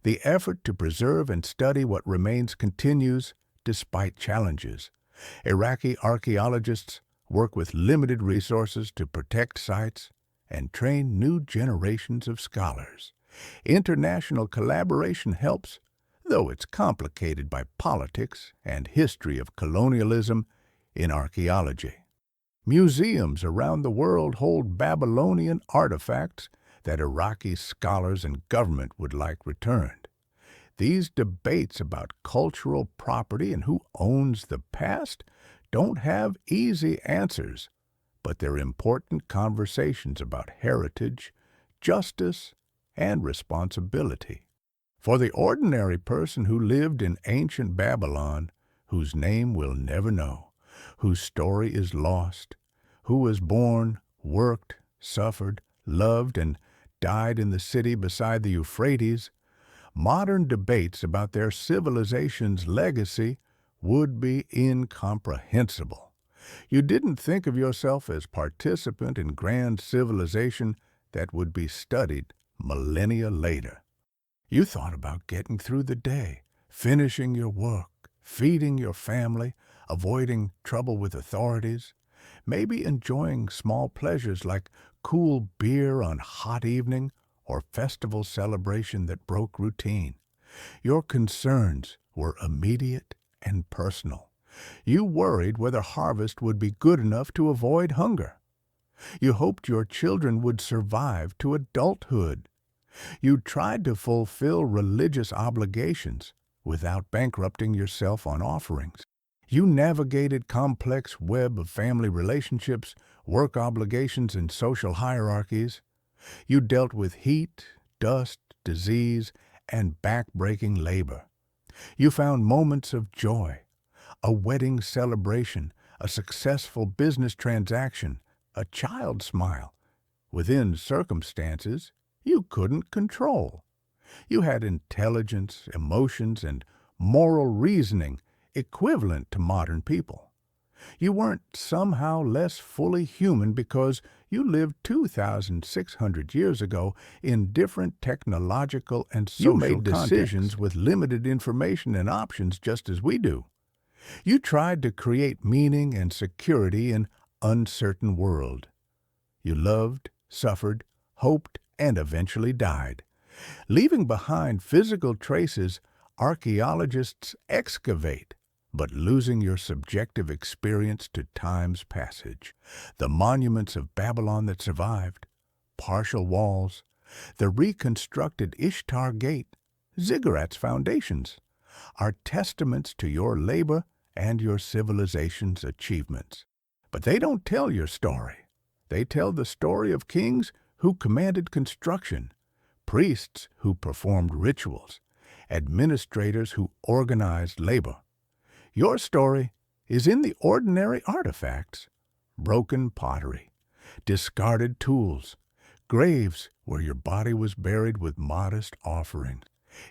The effort to preserve and study what remains continues despite challenges. Iraqi archaeologists work with limited resources to protect sites and train new generations of scholars. International collaboration helps, though it's complicated by politics and history of colonialism in archaeology. Museums around the world hold Babylonian artifacts that Iraqi scholars and government would like returned. These debates about cultural property and who owns the past don't have easy answers, but they're important conversations about heritage, justice, and responsibility. For the ordinary person who lived in ancient Babylon, whose name we'll never know, whose story is lost, who was born, worked, suffered, loved, and died in the city beside the Euphrates, modern debates about their civilization's legacy would be incomprehensible. You didn't think of yourself as participant in grand civilization that would be studied millennia later. You thought about getting through the day, finishing your work, feeding your family, avoiding trouble with authorities, maybe enjoying small pleasures like cool beer on hot evening or festival celebration that broke routine. Your concerns were immediate and personal. You worried whether harvest would be good enough to avoid hunger. You hoped your children would survive to adulthood. You tried to fulfill religious obligations without bankrupting yourself on offerings. You navigated complex web of family relationships, work obligations, and social hierarchies. You dealt with heat, dust, disease, and back-breaking labor. You found moments of joy, a wedding celebration, a successful business transaction, a child's smile, within circumstances you couldn't control. You had intelligence, emotions, and moral reasoning equivalent to modern people. You weren't somehow less fully human because you lived 2,600 years ago in different technological and social contexts. You made decisions with limited information and options just as we do. You tried to create meaning and security in uncertain world. You loved, suffered, hoped, and eventually died. Leaving behind physical traces, archaeologists excavate, but losing your subjective experience to time's passage. The monuments of Babylon that survived, partial walls, the reconstructed Ishtar Gate, Ziggurat's foundations, are testaments to your labor and your civilization's achievements. But they don't tell your story. They tell the story of kings who commanded construction, priests who performed rituals, administrators who organized labor. Your story is in the ordinary artifacts, broken pottery, discarded tools, graves where your body was buried with modest offerings.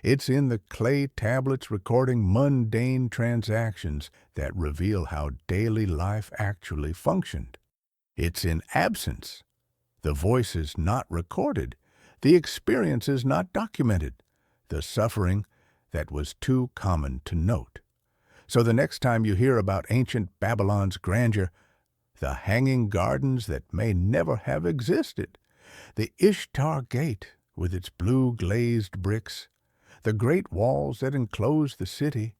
It's in the clay tablets recording mundane transactions that reveal how daily life actually functioned. It's in absence, the voices not recorded, the experiences not documented, the suffering that was too common to note. So the next time you hear about ancient Babylon's grandeur, the hanging gardens that may never have existed, the Ishtar Gate with its blue glazed bricks, the great walls that enclose the city,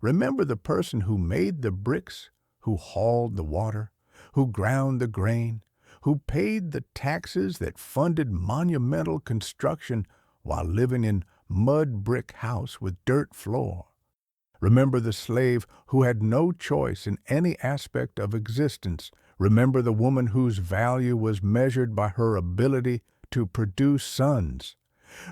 remember the person who made the bricks, who hauled the water, who ground the grain, who paid the taxes that funded monumental construction while living in mud brick house with dirt floor. Remember the slave who had no choice in any aspect of existence. Remember the woman whose value was measured by her ability to produce sons.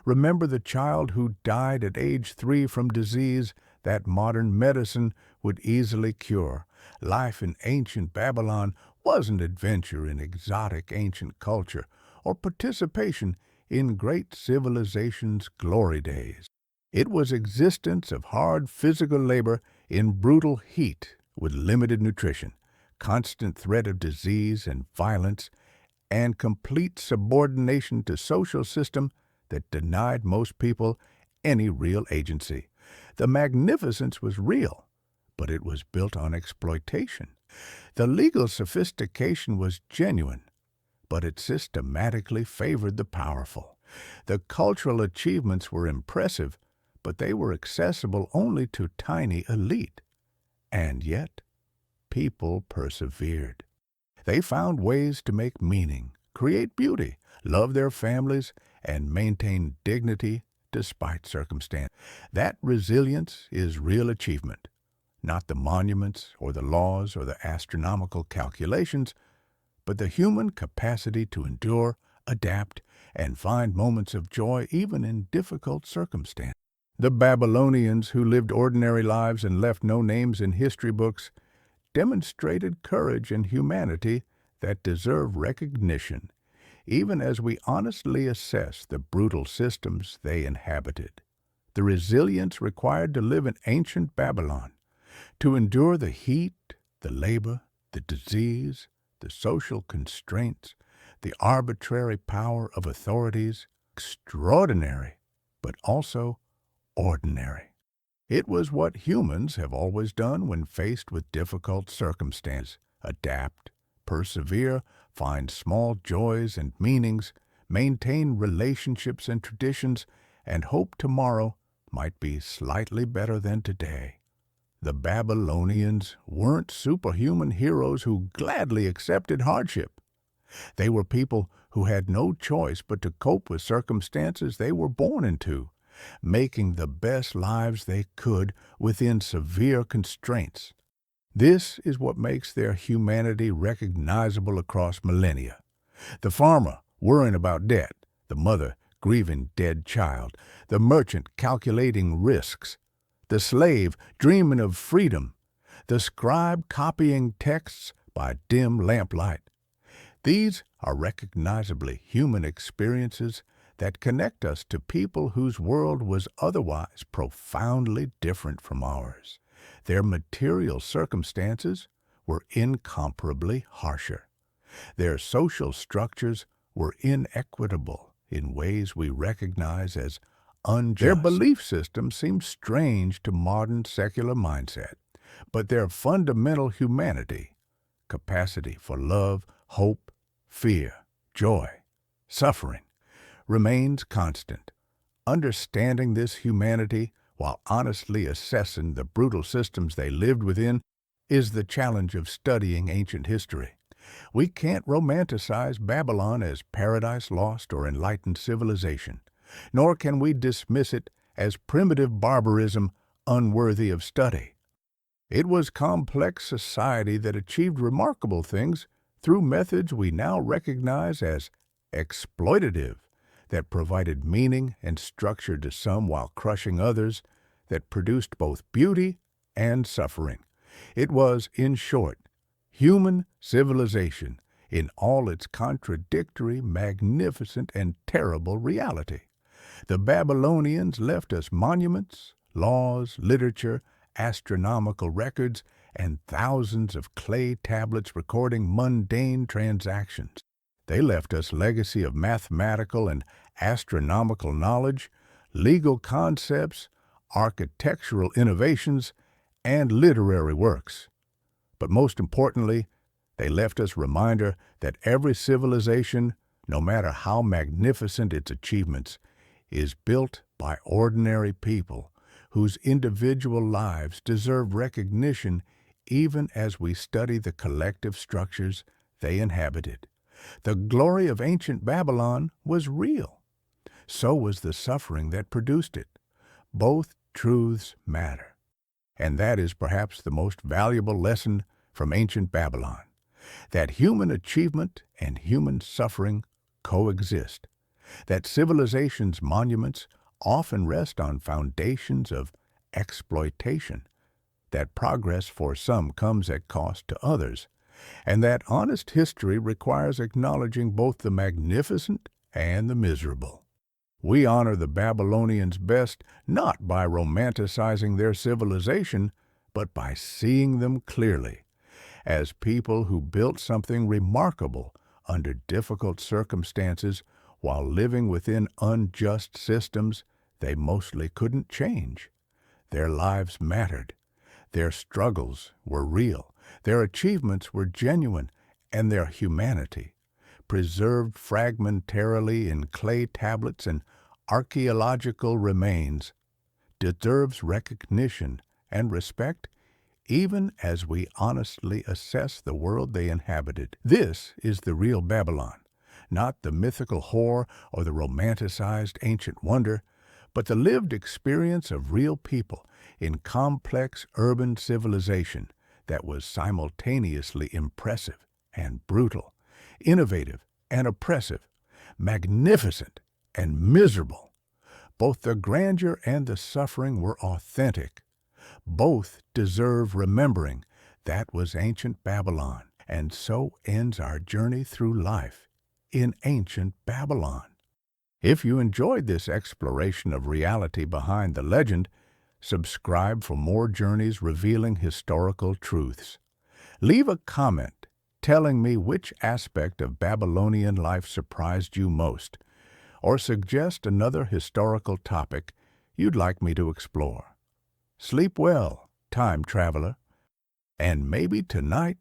Remember the child who died at age 3 from disease that modern medicine would easily cure. Life in ancient Babylon wasn't adventure in exotic ancient culture or participation in great civilization's glory days. It was existence of hard physical labor in brutal heat with limited nutrition, constant threat of disease and violence, and complete subordination to social system that denied most people any real agency. The magnificence was real, but it was built on exploitation. The legal sophistication was genuine, but it systematically favored the powerful. The cultural achievements were impressive, but they were accessible only to tiny elite. And yet, people persevered. They found ways to make meaning, create beauty, love their families, and maintain dignity despite circumstance. That resilience is real achievement, not the monuments or the laws or the astronomical calculations, but the human capacity to endure, adapt, and find moments of joy even in difficult circumstances. The Babylonians, who lived ordinary lives and left no names in history books, demonstrated courage and humanity that deserve recognition, even as we honestly assess the brutal systems they inhabited. The resilience required to live in ancient Babylon, to endure the heat, the labor, the disease, the social constraints, the arbitrary power of authorities, extraordinary, but also ordinary. It was what humans have always done when faced with difficult circumstances: adapt, persevere, find small joys and meanings, maintain relationships and traditions, and hope tomorrow might be slightly better than today. The Babylonians weren't superhuman heroes who gladly accepted hardship. They were people who had no choice but to cope with circumstances they were born into, making the best lives they could within severe constraints. This is what makes their humanity recognizable across millennia. The farmer worrying about debt, the mother grieving dead child, the merchant calculating risks, the slave dreaming of freedom, the scribe copying texts by dim lamplight. These are recognizably human experiences that connect us to people whose world was otherwise profoundly different from ours. Their material circumstances were incomparably harsher. Their social structures were inequitable in ways we recognize as unjust. Their belief system seems strange to modern secular mindset, but their fundamental humanity, capacity for love, hope, fear, joy, suffering, remains constant. Understanding this humanity while honestly assessing the brutal systems they lived within is the challenge of studying ancient history. We can't romanticize Babylon as paradise lost or enlightened civilization, nor can we dismiss it as primitive barbarism unworthy of study. It was complex society that achieved remarkable things through methods we now recognize as exploitative, that provided meaning and structure to some while crushing others, that produced both beauty and suffering. It was, in short, human civilization in all its contradictory, magnificent, and terrible reality. The Babylonians left us monuments, laws, literature, astronomical records, and thousands of clay tablets recording mundane transactions. They left us legacy of mathematical and astronomical knowledge, legal concepts, architectural innovations, and literary works. But most importantly, they left us reminder that every civilization, no matter how magnificent its achievements, is built by ordinary people whose individual lives deserve recognition even as we study the collective structures they inhabited. The glory of ancient Babylon was real. So was the suffering that produced it. Both truths matter. And that is perhaps the most valuable lesson from ancient Babylon, that human achievement and human suffering coexist, that civilization's monuments often rest on foundations of exploitation, that progress for some comes at cost to others, and that honest history requires acknowledging both the magnificent and the miserable. We honor the Babylonians best not by romanticizing their civilization, but by seeing them clearly as people who built something remarkable under difficult circumstances while living within unjust systems they mostly couldn't change. Their lives mattered. Their struggles were real. Their achievements were genuine, and their humanity, preserved fragmentarily in clay tablets and archaeological remains, deserves recognition and respect even as we honestly assess the world they inhabited. This is the real Babylon, not the mythical whore or the romanticized ancient wonder, but the lived experience of real people in complex urban civilization that was simultaneously impressive and brutal, innovative and oppressive, magnificent and miserable. Both the grandeur and the suffering were authentic. Both deserve remembering. That was ancient Babylon, and so ends our journey through life in ancient Babylon. If you enjoyed this exploration of reality behind the legend, subscribe for more journeys revealing historical truths. Leave a comment telling me which aspect of Babylonian life surprised you most, or suggest another historical topic you'd like me to explore. Sleep well, time traveler, and maybe tonight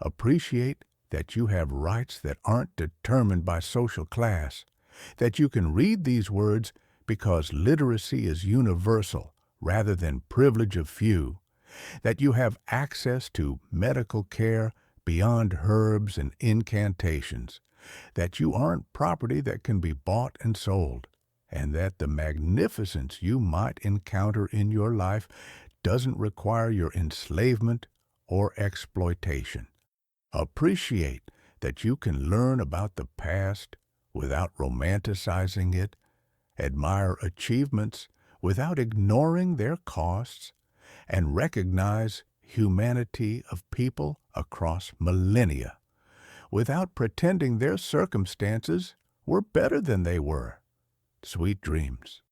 appreciate that you have rights that aren't determined by social class, that you can read these words because literacy is universal rather than privilege of few, that you have access to medical care beyond herbs and incantations, that you aren't property that can be bought and sold, and that the magnificence you might encounter in your life doesn't require your enslavement or exploitation. Appreciate that you can learn about the past without romanticizing it, admire achievements without ignoring their costs, and recognize humanity of people across millennia without pretending their circumstances were better than they were. Sweet dreams.